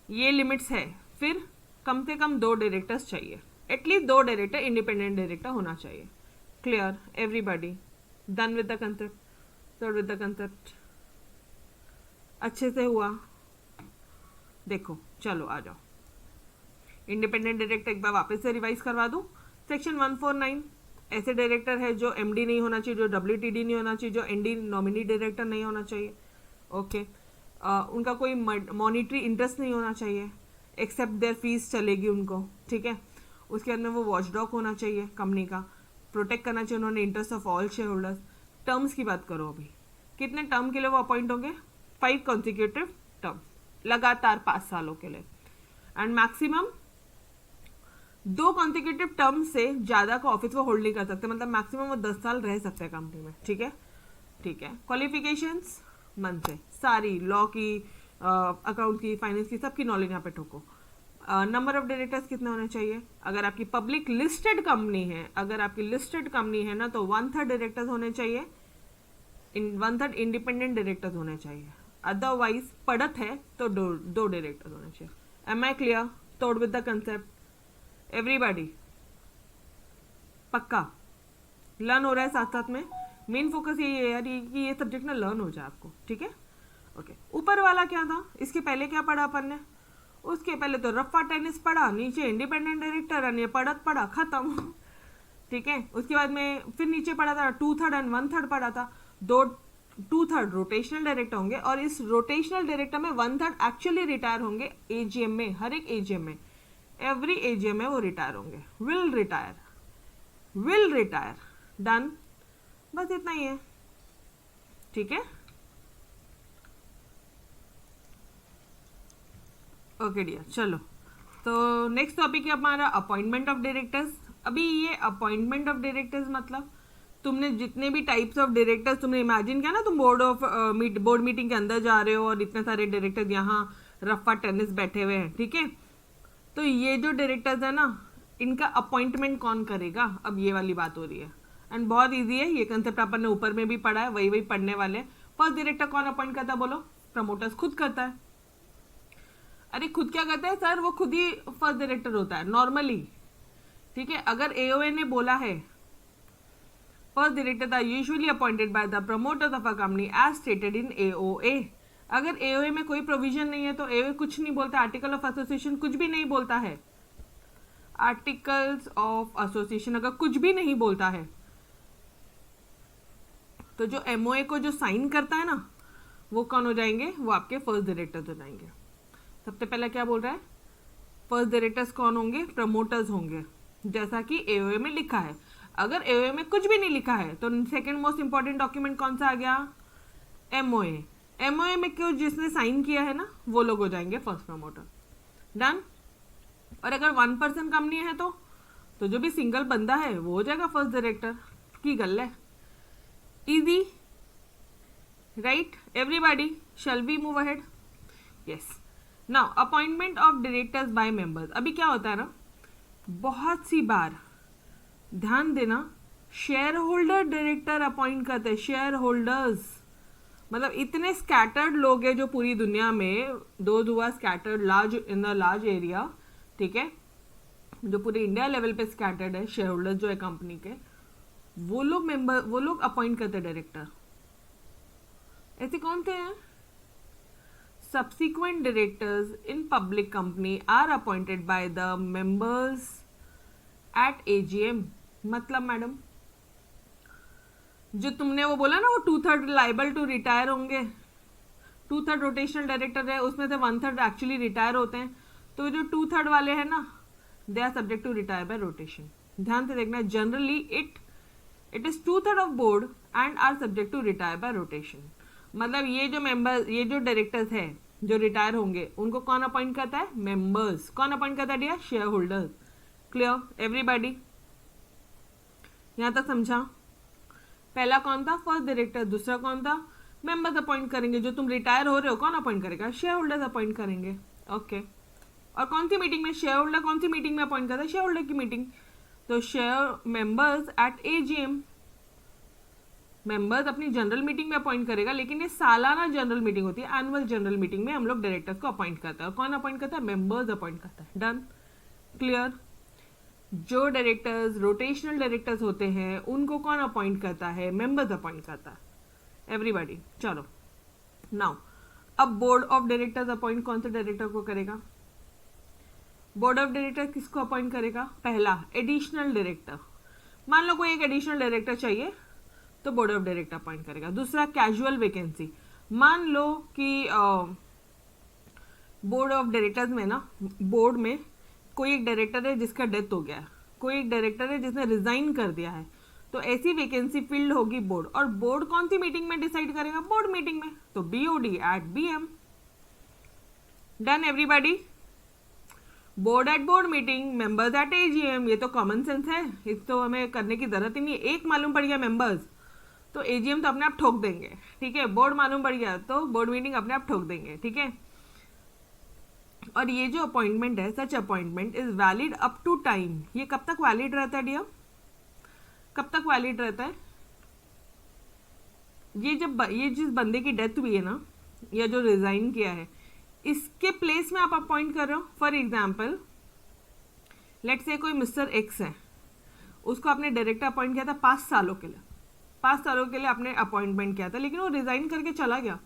ये लिमिट्स है, फिर कम से कम 2 डायरेक्टर्स चाहिए, एटलीस्ट 2 डायरेक्टर इंडिपेंडेंट डायरेक्टर होना चाहिए। Clear everybody? Done with the concept? Third with the concept? अच्छे से हुआ? देखो चलो आ जाओ, इंडिपेंडेंट डायरेक्टर एक बार वापस से रिवाइज करवा दूं। सेक्शन 149 ऐसे डायरेक्टर है जो एमडी नहीं होना चाहिए, जो डब्ल्यूटीडी नहीं होना चाहिए, जो एनडी नॉमिनी डायरेक्टर नहीं होना चाहिए। ओके, उनका कोई मॉनिटरी इंटरेस्ट नहीं होना चाहिए, एक्सेप्ट देयर फीस चलेगी उनको, ठीक है। उसके अंदर वो वॉचडॉग होना चाहिए कंपनी का, प्रोटेक्ट करना चाहिए उन्होंने interest of all share holders. Terms की बात करो, अभी कितने टर्म के लिए वो अपॉइंट होंगे? 5 कॉन्सिक्यूटिव टर्म, लगातार 5 सालों के लिए, एंड मैक्सिमम 2 कॉन्सिक्यूटिव टर्म से ज्यादा का ऑफिस वो होल्ड नहीं कर सकते, मतलब मैक्सिमम वो 10 साल रह सकते हैं कंपनी में, ठीक है। ठीक है, क्वालिफिकेशंस मन से सारी, लॉ की, अकाउंट की, फाइनेंस की, सबकी नॉलेज यहाँ पे ठोको। नंबर ऑफ डायरेक्टर्स कितने होने चाहिए? अगर आपकी पब्लिक लिस्टेड कंपनी है, अगर आपकी लिस्टेड कंपनी है ना, तो 1/3 डायरेक्टर्स होने चाहिए, 1/3 इंडिपेंडेंट डायरेक्टर्स होने चाहिए। अदरवाइज पढ़त है तो 2 डायरेक्टर्स होने चाहिए। Am I clear? Through with the concept everybody? पक्का लर्न हो रहा है साथ साथ में? मेन फोकस यही है यार, कि ये सब्जेक्ट ना लर्न हो जाए आपको, ठीक है। ओके, ऊपर वाला क्या था? इसके पहले क्या पढ़ा अपन ने? उसके पहले तो रफ्फा टेनिस पढ़ा, नीचे इंडिपेंडेंट डायरेक्टर, और ये पढ़त पढ़ा, खत्म, ठीक है। उसके बाद में फिर नीचे पढ़ा था 2/3 एंड 1/3 पढ़ा था। 2/3 रोटेशनल डायरेक्टर होंगे, और इस रोटेशनल डायरेक्टर में 1/3 एक्चुअली रिटायर होंगे एजीएम में, हर एक एजीएम में, एवरी एजीएम में वो रिटायर होंगे, विल रिटायर। डन, बस इतना ही है, ठीक है। ओके डियर, चलो तो नेक्स्ट टॉपिक है हमारा अपॉइंटमेंट ऑफ डायरेक्टर्स। अभी ये अपॉइंटमेंट ऑफ डायरेक्टर्स मतलब तुमने जितने भी टाइप्स ऑफ डायरेक्टर्स तुमने इमेजिन किया ना, तुम बोर्ड मीटिंग के अंदर जा रहे हो और इतने सारे डायरेक्टर्स यहाँ रफ्फा टेनिस बैठे हुए हैं, ठीक है। तो ये जो डायरेक्टर्स है ना, इनका अपॉइंटमेंट कौन करेगा, अब ये वाली बात हो रही है। एंड बहुत ईजी है, ये कंसेप्ट अपन ने ऊपर में भी पढ़ा है, वही पढ़ने वाले हैं। फर्स्ट डायरेक्टर कौन अपॉइंट करता है बोलो? प्रमोटर्स खुद करता है। अरे खुद क्या करता है सर? वो खुद ही फर्स्ट डायरेक्टर होता है नॉर्मली, ठीक है। अगर एओए ने बोला है first director are usually appointed by the promoters of a company as stated in AOA, अगर एओए में कोई प्रोविजन नहीं है तो एओए कुछ नहीं बोलता, आर्टिकल ऑफ एसोसिएशन कुछ भी नहीं बोलता है, आर्टिकल्स ऑफ एसोसिएशन अगर कुछ भी नहीं बोलता है, तो जो एमओए को जो साइन करता है ना, वो कौन हो जाएंगे? वो आपके फर्स्ट डायरेक्टर्स हो जाएंगे। सबसे पहला क्या बोल रहा है? फर्स्ट डायरेक्टर्स कौन होंगे? प्रमोटर्स होंगे, जैसा कि एओए में लिखा है। अगर एओए में कुछ भी नहीं लिखा है तो सेकंड मोस्ट इंपॉर्टेंट डॉक्यूमेंट कौन सा आ गया? एमओए। एमओए में क्यों जिसने साइन किया है ना, वो लोग हो जाएंगे फर्स्ट प्रमोटर। डन, और अगर 1% कंपनी है तो जो भी सिंगल बंदा है वो हो जाएगा फर्स्ट डायरेक्टर की गल है। Easy, right everybody, shall we move ahead? Yes. Now appointment of directors by members. अभी क्या होता है ना, बहुत सी बार ध्यान देना, शेयर होल्डर डायरेक्टर अपॉइंट करते हैं। शेयर होल्डर्स मतलब इतने स्कैटर्ड लोग हैं जो पूरी दुनिया में, those who are scattered large in the large area, ठीक है, जो पूरे इंडिया लेवल पे स्कैटर्ड है, शेयर होल्डर्स जो है कंपनी के, वो लोग अपॉइंट करते हैं डायरेक्टर। ऐसे कौन थे हैं? Subsequent directors in public company are appointed by the members at AGM. मतलब मैडम जो तुमने वो बोला ना, वो 2/3 लाइबल टू रिटायर होंगे, 2/3 रोटेशनल डायरेक्टर है, उसमें से 1/3 एक्चुअली रिटायर होते हैं, तो जो 2/3 वाले हैं ना, they are subject to retire by rotation. ध्यान से देखना, generally it is 2/3 of board and are subject to retire by rotation. मतलब ये जो मेंबर, ये जो डायरेक्टर्स है जो रिटायर होंगे, उनको कौन अपॉइंट करता है? मेंबर्स। कौन अपॉइंट करता है dear? Share holders. Clear everybody? यहां तक समझा? पहला कौन था? First director. दूसरा कौन था? मेंबर्स अपॉइंट करेंगे। जो तुम रिटायर हो रहे हो कौन अपॉइंट करेगा? शेयर होल्डर्स अपॉइंट करेंगे। ओके। और कौन सी मीटिंग में? शेयर होल्डर कौन सी मीटिंग में अपॉइंट करता है? शेयर होल्डर की मीटिंग। तो share members at AGM, members अपनी जनरल मीटिंग में अपॉइंट करेगा, लेकिन ये सालाना जनरल मीटिंग होती है, एनुअल जनरल मीटिंग में हम लोग डायरेक्टर्स को अपॉइंट करते हैं। और कौन अपॉइंट करता है? मेंबर्स अपॉइंट करता है। डन? क्लियर? जो डायरेक्टर्स रोटेशनल डायरेक्टर्स होते हैं उनको कौन अपॉइंट करता है? मेंबर्स अपॉइंट करता है। एवरीबॉडी चलो नाउ, अब बोर्ड ऑफ डायरेक्टर्स अपॉइंट कौन से डायरेक्टर को करेगा? बोर्ड ऑफ डायरेक्टर किसको अपॉइंट करेगा? पहला एडिशनल डायरेक्टर। मान लो कोई एक एडिशनल डायरेक्टर चाहिए तो बोर्ड ऑफ डायरेक्टर अपॉइंट करेगा। दूसरा कैजुअल वैकेंसी। मान लो कि बोर्ड ऑफ डायरेक्टर्स में ना, बोर्ड में कोई एक डायरेक्टर है जिसका डेथ हो गया है, कोई एक डायरेक्टर है जिसने रिजाइन कर दिया है, तो ऐसी वैकेंसी फिल्ड होगी बोर्ड। और बोर्ड कौन सी मीटिंग में डिसाइड करेगा? बोर्ड मीटिंग में। तो BOD at BM. Done everybody? Board at board meeting, members at AGM. ये तो कॉमन सेंस है, इस तो हमें करने की जरूरत ही नहीं है। एक मालूम पड़ गया मेंबर्स तो एजीएम तो अपने आप ठोक देंगे, ठीक है। बोर्ड मालूम पड़ गया तो बोर्ड मीटिंग अपने आप ठोक देंगे, ठीक है। और ये जो अपॉइंटमेंट है, such appointment is valid up to time. ये कब तक वैलिड रहता है डियर? कब तक वैलिड रहता है? ये जिस बंदे की डेथ हुई है ना, या जो रिजाइन किया है, इसके प्लेस में आप अपॉइंट कर रहे हो। फॉर एग्जाम्पल लेट्स से कोई मिस्टर एक्स है, उसको आपने डायरेक्टर अपॉइंट किया था 5 सालों के लिए। 5 सालों के लिए आपने अपॉइंटमेंट किया था, लेकिन वो रिजाइन करके चला गया,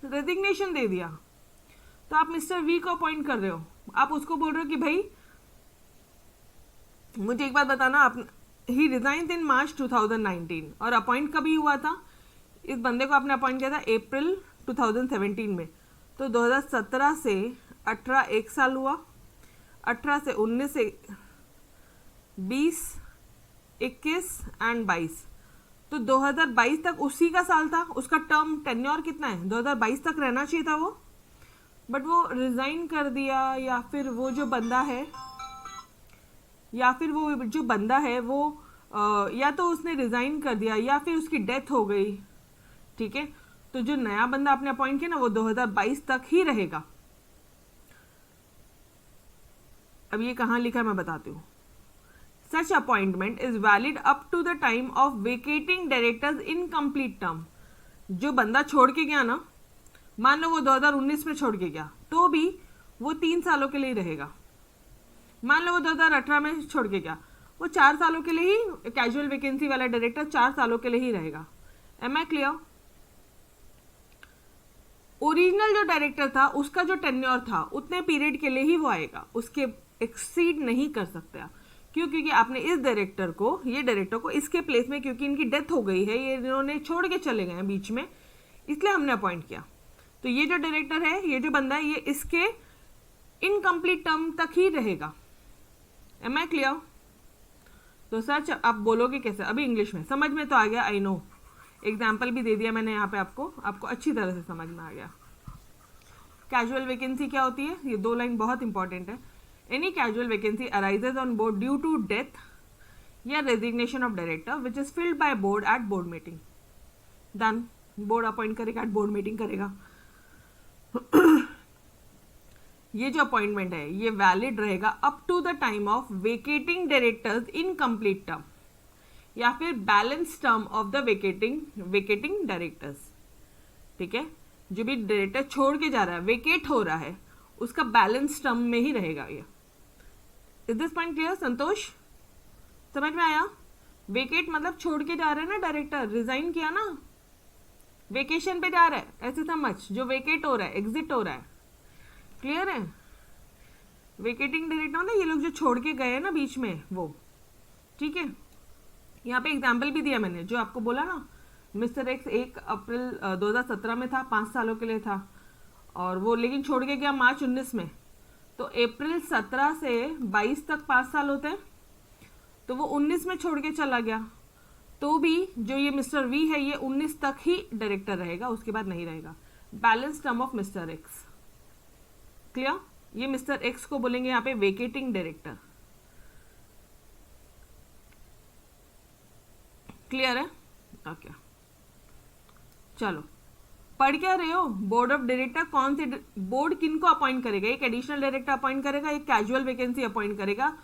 रेजिग्नेशन दे दिया। तो आप मिस्टर वी को अपॉइंट कर रहे हो, आप उसको बोल रहे हो कि भाई मुझे एक बात बताना, आप ही रिजाइन इन मार्च 2019 और अपॉइंट कभी हुआ था? इस बंदे को आपने अपॉइंट किया था अप्रैल 2017 में। तो 2017 से 18 1 साल हुआ, 18 से 19 से 20 21 एंड 22, तो 2022 तक उसी का साल था। उसका टर्म टेन्योर कितना है? 2022 तक रहना चाहिए था वो, बट वो रिजाइन कर दिया, या फिर वो जो बंदा है वो या तो उसने रिजाइन कर दिया या फिर उसकी डेथ हो गई, ठीक है। तो जो नया बंदा आपने अपॉइंट किया ना, वो 2022 तक ही रहेगा। अब ये कहाँ लिखा है मैं बताती हूँ। Such appointment is valid up to the time of vacating directors in complete term. जो बंदा छोड़ के गया ना, मान लो वो 2019 में छोड़ के गया, तो भी वो 3 सालों के लिए ही रहेगा। मान लो वो 2018 में छोड़ के गया, वो 4 सालों के लिए ही, कैजुअल वैकेंसी वाला डायरेक्टर 4 सालों के लिए ही रहेगा। Am I clear? ओरिजिनल जो डायरेक्टर था उसका जो टेन्योर था उतने पीरियड के लिए ही वो आएगा, उसके एक्सीड नहीं कर सकते आप। क्यों? क्योंकि आपने इस डायरेक्टर को इसके प्लेस में, क्योंकि इनकी डेथ हो गई है, ये इन्होंने छोड़ के चले गए हैं बीच में, इसलिए हमने अपॉइंट किया। तो ये जो डायरेक्टर है, ये जो बंदा है, ये इसके इनकम्प्लीट टर्म तक ही रहेगा। Am I clear? तो सच आप बोलोगे कैसे? अभी इंग्लिश में समझ में तो आ गया, आई नो, एग्जाम्पल भी दे दिया मैंने यहाँ पे, आपको अच्छी तरह से समझ में आ गया। कैजुअल वैकेंसी क्या होती है, ये 2 लाइन बहुत इंपॉर्टेंट है. Any casual vacancy arises on board due to death या resignation of director which is filled by board at board meeting. Done. Board appoint करेगा, एट बोर्ड मीटिंग करेगा. ये जो अपॉइंटमेंट है ये वैलिड रहेगा up to the time of vacating directors in complete term या फिर balance term of the vacating directors. ठीक है, जो भी डायरेक्टर छोड़ के जा रहा है, वेकेट हो रहा है, उसका बैलेंस टर्म में ही रहेगा ये. इज दिस पॉइंट क्लियर संतोष? समझ में आया? वेकेट मतलब छोड़ के जा रहा है ना डायरेक्टर, रिजाइन किया ना, वेकेशन पे जा रहा है, ऐसे समझ. जो वेकेट हो रहा है, एग्जिट हो रहा है. क्लियर है? वेकेटिंग डायरेक्टर मतलब ये लोग जो छोड़ के गए हैं ना बीच में, वो. ठीक है, यहाँ पे एग्जाम्पल भी दिया मैंने, जो आपको बोला ना मिस्टर एक्स 1 अप्रैल 2017 में था, 5 सालों के लिए था, और वो लेकिन छोड़ के गया मार्च 19 में. तो अप्रैल 17 से 22 तक 5 साल होते हैं, तो वो 19 में छोड़ के चला गया. तो भी जो ये मिस्टर वी है ये 19 तक ही डायरेक्टर रहेगा, उसके बाद नहीं रहेगा. Balance term of mister x. Clear? ये मिस्टर एक्स को बोलेंगे यहाँ पे वेकेटिंग डायरेक्टर. क्लियर है? ओके, चलो पढ़ क्या रहे हो? बोर्ड ऑफ डायरेक्टर कौन से बोर्ड किनको अपॉइंट करेगा? एक एडिशनल डायरेक्टर अपॉइंट करेगा, एक कैजुअल वैकेंसी अपॉइंट करेगा,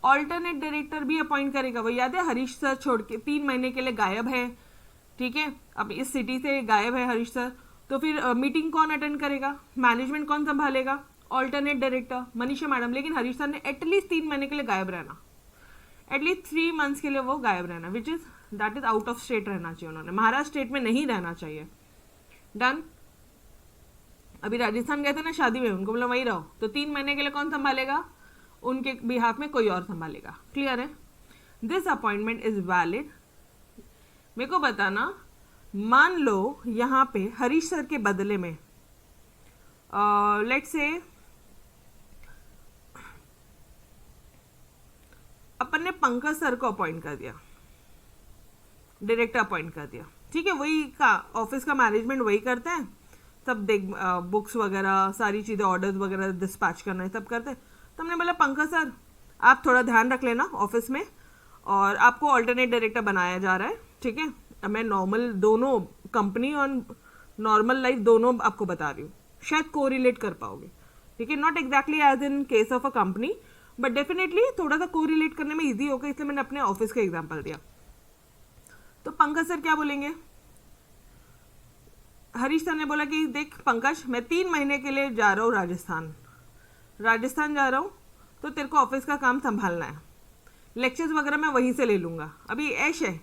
ऑल्टरनेट डायरेक्टर भी अपॉइंट करेगा. वो याद है हरीश सर छोड़ के 3 महीने के लिए गायब है. ठीक है, अब इस सिटी से गायब है हरीश सर, तो फिर मीटिंग कौन अटेंड करेगा, मैनेजमेंट कौन संभालेगा? Alternate director Manisha madam. लेकिन हरीश सर ने एटलीस्ट 3 महीने के लिए गायब रहना, एटलीस्ट 3 मंथ्स के लिए वो गायब रहना, which is that is out of state रहना चाहिए. उन्होंने महाराष्ट्र स्टेट में नहीं रहना चाहिए. डन. अभी राजस्थान गए थे ना शादी में, उनको बोला वही रहो, तो 3 महीने के लिए कौन संभालेगा? उनके बिहाफ में कोई और संभालेगा. क्लियर है? This appointment is valid. मेरे को बताना, मान लो यहाँ पे हरीश सर के बदले में लेट्स से अपन ने पंकज सर को अपॉइंट कर दिया, डायरेक्टर अपॉइंट कर दिया. ठीक है, वही का ऑफिस का मैनेजमेंट वही करते हैं सब, देख बुक्स वगैरह सारी चीज़ें, ऑर्डर्स वगैरह डिस्पैच करना है, सब करते हैं. तो हमने बोला पंकज सर आप थोड़ा ध्यान रख लेना ऑफिस में, और आपको ऑल्टरनेट डायरेक्टर बनाया जा रहा है. ठीक है, अब मैं नॉर्मल दोनों कंपनी और नॉर्मल लाइफ दोनों आपको बता रही हूँ, शायद कोरिलेट कर पाओगे. ठीक है, not exactly as in case of a company, but definitely थोड़ा सा कोरिलेट करने में ईजी होगा, इसलिए मैंने अपने ऑफिस का एग्जाम्पल दिया. तो पंकज सर क्या बोलेंगे? हरीश सर ने बोला कि देख पंकज, मैं 3 महीने के लिए जा रहा हूँ राजस्थान जा रहा हूँ, तो तेरे को ऑफिस का काम संभालना है, लेक्चर्स वगैरह मैं वहीं से ले लूँगा. अभी ऐश है,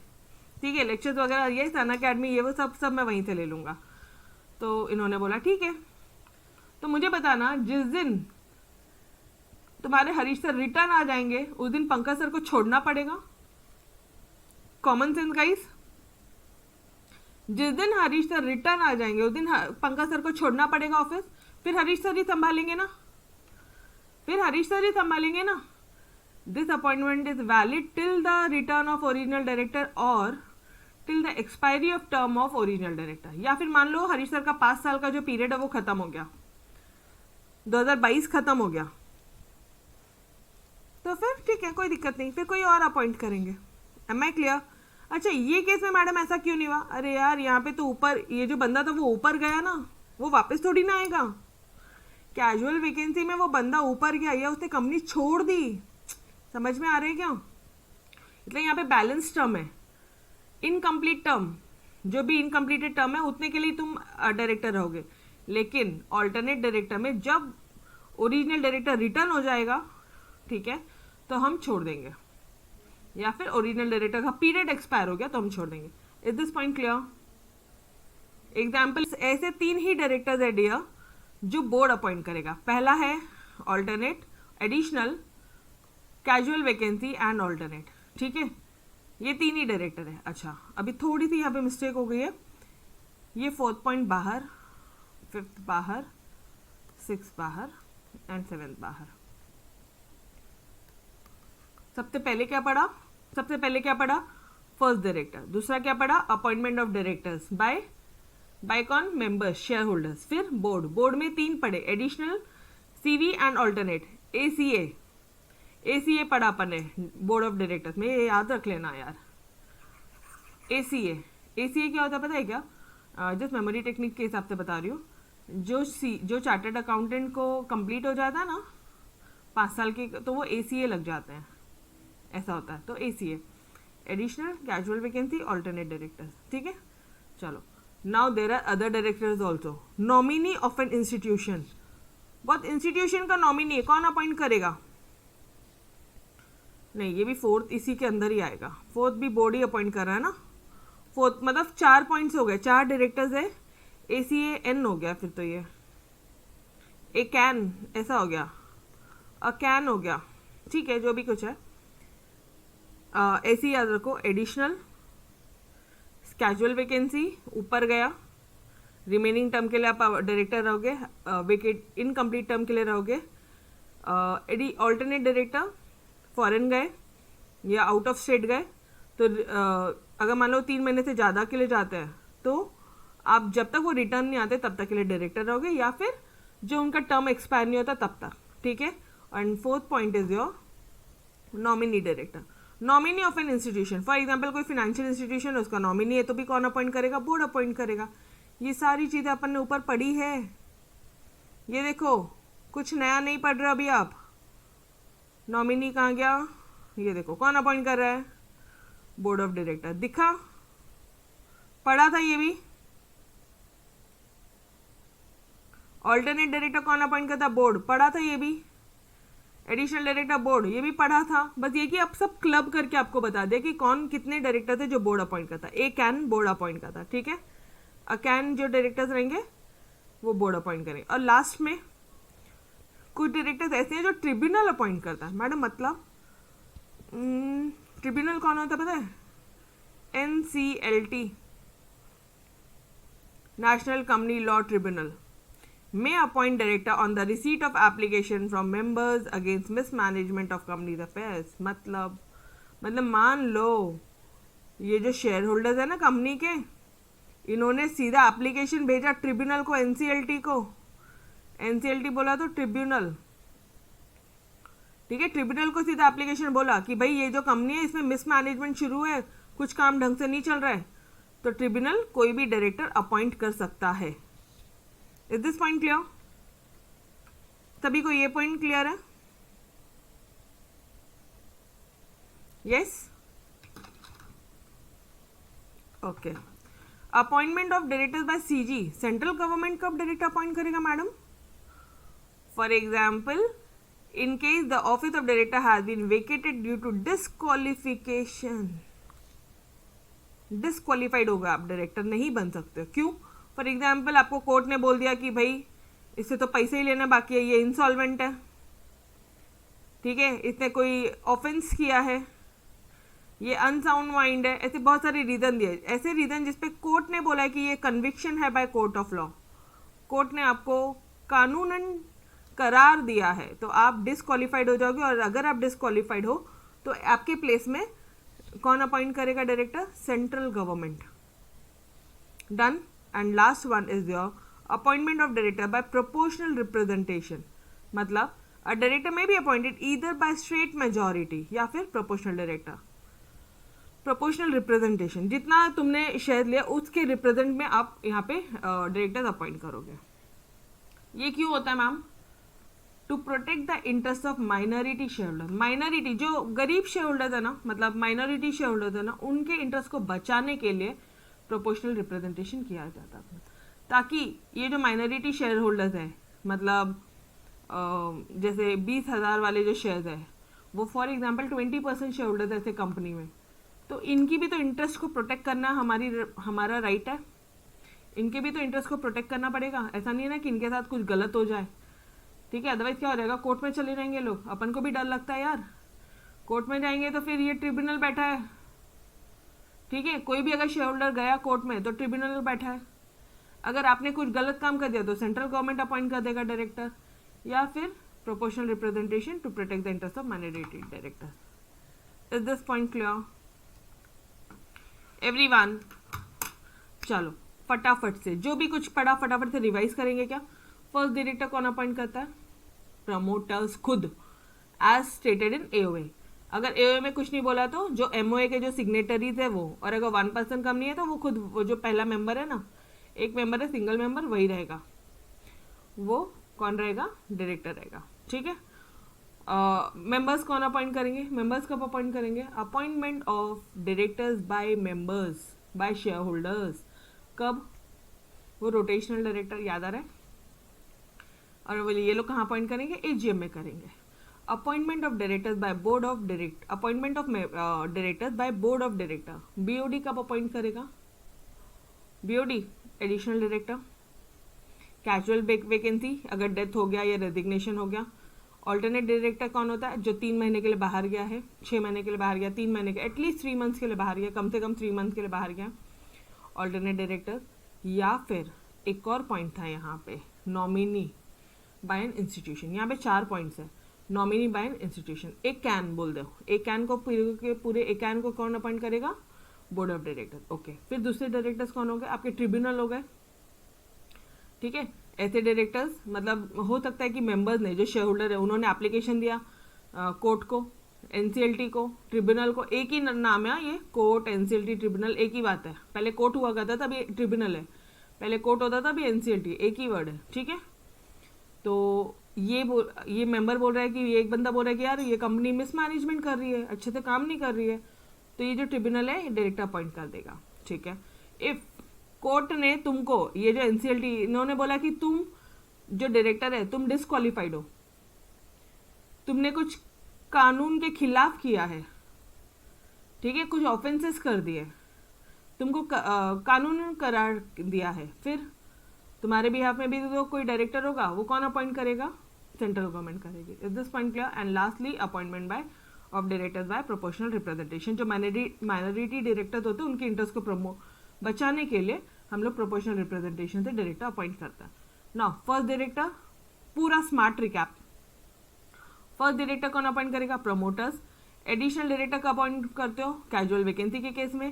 ठीक है, लेक्चर्स वगैरह ये सन अकेडमी ये वो सब मैं वहीं से ले लूँगा. तो इन्होंने बोला ठीक है. तो मुझे बताना, जिस दिन तुम्हारे हरीश सर रिटर्न आ जाएंगे उस दिन पंकज सर को छोड़ना पड़ेगा. Common sense guys. जिस दिन हरीश सर रिटर्न आ जाएंगे उस दिन पंकज सर को छोड़ना पड़ेगा ऑफिस, फिर हरीश सर ही संभालेंगे ना. This appointment is valid till the return of original director और till the expiry of term of original director. या फिर मान लो हरीश सर का 5 साल का जो पीरियड है वो खत्म हो गया, 2022 खत्म हो गया, तो फिर ठीक है, कोई दिक्कत नहीं, फिर कोई और अपॉइंट करेंगे. Am I clear? अच्छा, ये केस में मैडम ऐसा क्यों नहीं हुआ? अरे यार, यहाँ पे तो ऊपर ये जो बंदा था वो ऊपर गया ना, वो वापस थोड़ी ना आएगा. कैजुअल वैकेंसी में वो बंदा ऊपर गया या उसने कंपनी छोड़ दी. समझ में आ रहा है क्या? इसलिए यहाँ पे बैलेंस टर्म है. इनकम्प्लीट टर्म, जो भी इनकम्प्लीटेड टर्म है उतने के लिए तुम डायरेक्टर रहोगे, लेकिन ऑल्टरनेट डायरेक्टर में जब ओरिजिनल डायरेक्टर रिटर्न हो जाएगा, ठीक है, तो हम छोड़ देंगे, या फिर ओरिजिनल डायरेक्टर का पीरियड एक्सपायर हो गया तो हम छोड़ देंगे. Is this point clear? Example, ऐसे 3 ही डायरेक्टर्स है डियर जो बोर्ड अपॉइंट करेगा. पहला है alternate, additional, casual vacancy and alternate. ठीक है, ये 3 ही डायरेक्टर है. अच्छा, अभी थोड़ी सी यहाँ पे मिस्टेक हो गई है. ये 4th पॉइंट बाहर, 5th बाहर, 6th बाहर एंड 7th बाहर. सबसे पहले क्या पढ़ा? First director. दूसरा क्या पढ़ा? Appointment of directors by by कौन? Members, shareholders. फिर बोर्ड, बोर्ड में 3 पढ़े, additional, CV and alternate. ACA पढ़ा अपन ने बोर्ड ऑफ डायरेक्टर्स में, ये याद रख लेना यार। एसीए क्या होता है पता है क्या? जस्ट मेमोरी टेक्निक के हिसाब से बता रही हूँ। जो चार्टर्ड अकाउंटेंट को कंप्लीट हो जाता है ना 5 साल के, तो वो एसीए लग जाते हैं, ऐसा होता है। तो ACA, additional, casual vacancy, alternate directors, ठीक है। चलो, now there are other directors also. Nominee of an institution, बहुत इंस्टीट्यूशन का नॉमिनी है, कौन अपॉइंट करेगा? नहीं, ये भी फोर्थ इसी के अंदर ही आएगा। फोर्थ भी बोर्ड ही अपॉइंट कर रहा है ना। फोर्थ मतलब 4 पॉइंट्स हो गए, 4 डायरेक्टर्स है, एसीए एन हो गया, फिर तो ये ए कैन ऐसा हो गया, अ कैन हो गया, ठीक है, जो भी कुछ है। ऐसी याद रखो, एडिशनल, कैजुअल वैकेंसी ऊपर गया, रिमेनिंग टर्म के लिए आप डायरेक्टर रहोगे, वेकेट इनकम्प्लीट टर्म के लिए रहोगे। ऑल्टरनेट डायरेक्टर फॉरेन गए या आउट ऑफ स्टेट गए, तो अगर मान लो 3 महीने से ज़्यादा के लिए जाते हैं, तो आप जब तक वो रिटर्न नहीं आते तब तक के लिए डायरेक्टर रहोगे, या फिर जो उनका टर्म एक्सपायर नहीं होता तब तक, ठीक है। And fourth point is your nominee director. Nominee of an institution, for example कोई फाइनेंशियल इंस्टीट्यूशन है, उसका नॉमिनी है, तो भी कौन अपॉइंट करेगा? बोर्ड अपॉइंट करेगा। ये सारी चीज़ें अपन ने ऊपर पढ़ी है। ये देखो, कुछ नया नहीं पढ़ रहे अभी आप। नॉमिनी कहाँ गया? ये देखो, कौन अपॉइंट कर रहा है? Board of director. दिखा? पढ़ा था ये भी। ऑल्टरनेट डायरेक्टर कौन अपॉइंट करता? बोर्ड, पढ़ा था ये भी। एडिशनल डायरेक्टर बोर्ड, ये भी पढ़ा था। बस ये कि अब सब क्लब करके आपको बता दिया कि कौन कितने डायरेक्टर थे जो बोर्ड अपॉइंट करता। ए कैन बोर्ड अपॉइंट करता, ठीक है। अ कैन जो डायरेक्टर्स रहेंगे वो बोर्ड अपॉइंट करेंगे। और लास्ट में कुछ डायरेक्टर्स ऐसे हैं जो ट्रिब्यूनल अपॉइंट करता है। मैडम मतलब ट्रिब्यूनल कौन होता है पता है? NCLT, national company law tribunal, may appoint director on the receipt of application from members against mismanagement of company's affairs। मतलब मान लो ये जो शेयर होल्डर्स है ना कंपनी के, इन्होंने सीधा एप्लीकेशन भेजा ट्रिब्यूनल को, एनसीएलटी को। एनसीएलटी बोला तो ट्रिब्यूनल, ठीक है। ट्रिब्यूनल को सीधा एप्लीकेशन बोला कि भाई ये जो कंपनी है इसमें मिसमैनेजमेंट शुरू है, कुछ काम ढंग से नहीं चल रहा है, तो ट्रिब्यूनल कोई भी डायरेक्टर अपॉइंट कर सकता है। Is this point clear? सभी को ये पॉइंट क्लियर है? Yes, okay. Appointment of directors bye CG, central government कब डायरेक्टर अपॉइंट करेगा madam? For example, in case the office of director has been vacated due to disqualification, disqualified होगा, आप director नहीं बन सकते। क्यों? फॉर एग्जाम्पल, आपको कोर्ट ने बोल दिया कि भाई इससे तो पैसे ही लेना बाकी है, ये इंसॉल्वेंट है, ठीक है, इसने कोई ऑफेंस किया है, ये अनसाउंड माइंड है, ऐसे बहुत सारे रीजन दिए। ऐसे रीजन जिसपे कोर्ट ने बोला है कि ये कन्विक्शन है by court of law, court ने आपको कानूनन करार दिया है, तो आप डिसक्वालीफाइड हो जाओगे। और अगर आप डिसक्वालीफाइड हो तो आपके प्लेस में कौन अपॉइंट करेगा director? Central government. Done. And last one is your appointment of director by proportional representation. मतलब अ डायरेक्टर में be appointed either by straight majority या फिर प्रोपोर्शनल डायरेक्टर। प्रोपोर्शनल रिप्रेजेंटेशन, जितना तुमने शेयर लिया उसके रिप्रेजेंट में आप यहाँ पे डायरेक्टर्स अपॉइंट करोगे। ये क्यों होता है ma'am? To protect the interest of minority share holder. Minority जो गरीब शेयर होल्डर है ना, मतलब माइनॉरिटी शेयर होल्डर है ना, उनके इंटरेस्ट को बचाने के लिए प्रोपोर्शनल रिप्रेजेंटेशन किया जाता है, ताकि ये जो माइनॉरिटी शेयर होल्डर्स है, मतलब जैसे 20,000 वाले जो शेयर्स है, वो फॉर एग्जांपल 20% शेयर होल्डर्स ऐसे कंपनी में, तो इनकी भी तो इंटरेस्ट को प्रोटेक्ट करना हमारा राइट है। इनके भी तो इंटरेस्ट को प्रोटेक्ट करना पड़ेगा। ऐसा नहीं है ना कि इनके साथ कुछ गलत हो जाए, ठीक है, अदरवाइज क्या हो जाएगा, कोर्ट में चले जाएंगे लोग। अपन को भी डर लगता है यार, कोर्ट में जाएंगे तो फिर ये ट्रिब्यूनल बैठा है, ठीक है, कोई भी अगर शेयर होल्डर गया कोर्ट में तो ट्रिब्यूनल बैठा है। अगर आपने कुछ गलत काम कर दिया तो सेंट्रल गवर्नमेंट अपॉइंट कर देगा डायरेक्टर, या फिर proportional representation to protect the interest of minority director. Is this point clear everyone? चलो फटाफट से जो भी कुछ पढ़ा फटाफट से रिवाइज करेंगे। क्या फर्स्ट डायरेक्टर कौन अपॉइंट करता है? प्रमोटर्स खुद, एज स्टेटेड इन एओए। अगर एओए में कुछ नहीं बोला तो जो एमओए के जो सिग्नेटरीज है वो, और अगर 1% कम नहीं है तो वो खुद, वो जो पहला मेंबर है ना, एक मेंबर है सिंगल मेंबर, वही रहेगा। वो कौन रहेगा? डायरेक्टर रहेगा। ठीक है। मेंबर्स कौन अपॉइंट करेंगे? मेंबर्स कब अपॉइंट करेंगे? Appointment of directors by members by share holders. कब? वो रोटेशनल डायरेक्टर, याद आ रहा है? और बोलिए ये लोग कहाँ अपॉइंट करेंगे? एजीएम में करेंगे। Appointment of directors by board of direct, appointment of directors by board of director. BOD कब अपॉइंट करेगा? BOD additional director. Casual vacancy, अगर डेथ हो गया या रेजिग्नेशन हो गया। ऑल्टरनेट डायरेक्टर कौन होता है? जो 3 महीने के लिए बाहर गया है, 6 महीने के लिए बाहर गया, 3 महीने के, एटलीस्ट 3 मंथ्स के लिए बाहर गया, कम से कम 3 मंथ्स के लिए बाहर गया, ऑल्टरनेट डायरेक्टर। या फिर एक और पॉइंट था यहाँ पे, नॉमिनी बाय एन इंस्टीट्यूशन। यहाँ पे 4 पॉइंट्स है। नॉमिनी बाय एन इंस्टीट्यूशन, एक कैन बोल दो, एक कैन को पूरे एक कैन को कौन अपॉइंट करेगा? Board of director. ओके, फिर दूसरे डायरेक्टर्स कौन हो गए? आपके ट्रिब्यूनल हो गए। ठीक है। ऐसे डायरेक्टर्स मतलब हो सकता है कि मेंबर्स ने, जो शेयर होल्डर है, उन्होंने एप्लीकेशन दिया कोर्ट को, एनसीएलटी को, ट्रिब्यूनल को, एक ही नाम है ये, कोर्ट, एनसीएलटी, ट्रिब्यूनल एक ही बात है। पहले कोर्ट हुआ करता था, अभी ट्रिब्यूनल है। पहले कोर्ट होता था, अभी एनसीएलटी, एक ही वर्ड है। ठीक है। तो ये मेंबर बोल रहा है कि ये एक बंदा बोल रहा है कि यार ये कंपनी मिसमैनेजमेंट कर रही है, अच्छे से काम नहीं कर रही है, तो ये जो ट्रिब्यूनल है डायरेक्टर अपॉइंट कर देगा। ठीक है। इफ कोर्ट ने तुमको, ये जो एनसीएलटी, इन्होंने बोला कि तुम जो डायरेक्टर है तुम डिस्क्वालिफाइड हो, तुमने कुछ कानून के खिलाफ किया है, ठीक है, कुछ ऑफेंसेस कर दिए, तुमको कानून करार दिया है, फिर तुम्हारे बिहाफ में भी तो कोई डायरेक्टर होगा, वो कौन अपॉइंट करेगा? सेंट्रल गवर्नमेंट करेगी। Is this point clear? And lastly appointment bye of directors bye proportional representation. जो माइनॉरिटी डायरेक्टर होते हैं उनके इंटरेस्ट को बचाने के लिए हम लोग प्रोपोर्शनल रिप्रेजेंटेशन से डायरेक्टर अपॉइंट करते हैं। नाउ फर्स्ट डायरेक्टर, पूरा स्मार्ट रिकैप। फर्स्ट डायरेक्टर कौन अपॉइंट करेगा? प्रमोटर्स। एडिशनल डायरेक्टर का अपॉइंट करते हो कैजुअल वैकेंसी के केस में।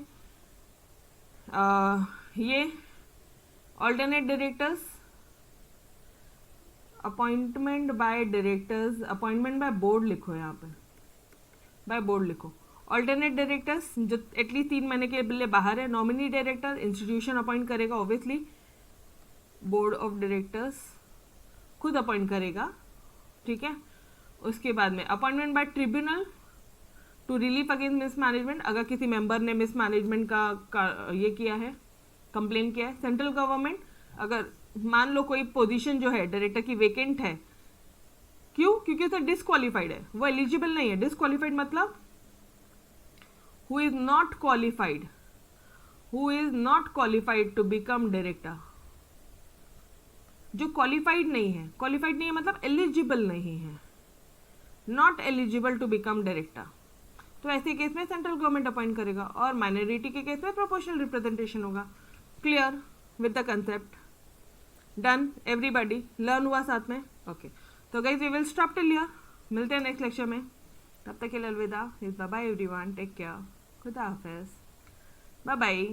ये alternate directors, appointment bye directors, appointment by board लिखो, यहाँ पे बाय बोर्ड लिखो। ऑल्टरनेट डायरेक्टर्स जो एटलीस्ट 3 महीने के लिए बाहर है। नॉमिनी डायरेक्टर इंस्टीट्यूशन अपॉइंट करेगा, ऑब्वियसली बोर्ड ऑफ डायरेक्टर्स खुद अपॉइंट करेगा। ठीक है। उसके बाद में appointment by tribunal to relief against mismanagement, अगर किसी मेंबर ने मिसमैनेजमेंट का ये किया है, कंप्लेन किया है। सेंट्रल गवर्नमेंट, अगर मान लो कोई पोजीशन जो है डायरेक्टर की वेकेंट है, क्यों? क्योंकि उसे डिसक्वालिफाइड है, वो एलिजिबल नहीं है। डिसक्वालिफाइड मतलब who is not qualified to become director। जो क्वालिफाइड नहीं है मतलब एलिजिबल नहीं है, not eligible to become director. तो ऐसे केस में सेंट्रल गवर्नमेंट अपॉइंट करेगा, और माइनॉरिटी के केस में प्रोपोर्शनल रिप्रेजेंटेशन होगा। Clear with the concept? Done? Everybody learn हुआ साथ में? ओके, तो guys we will stop till here. मिलते हैं नेक्स्ट लेक्चर में, तब तक के लिए अलविदा। Bye bye everyone, take care, खुदा हाफिज, बाय बाय।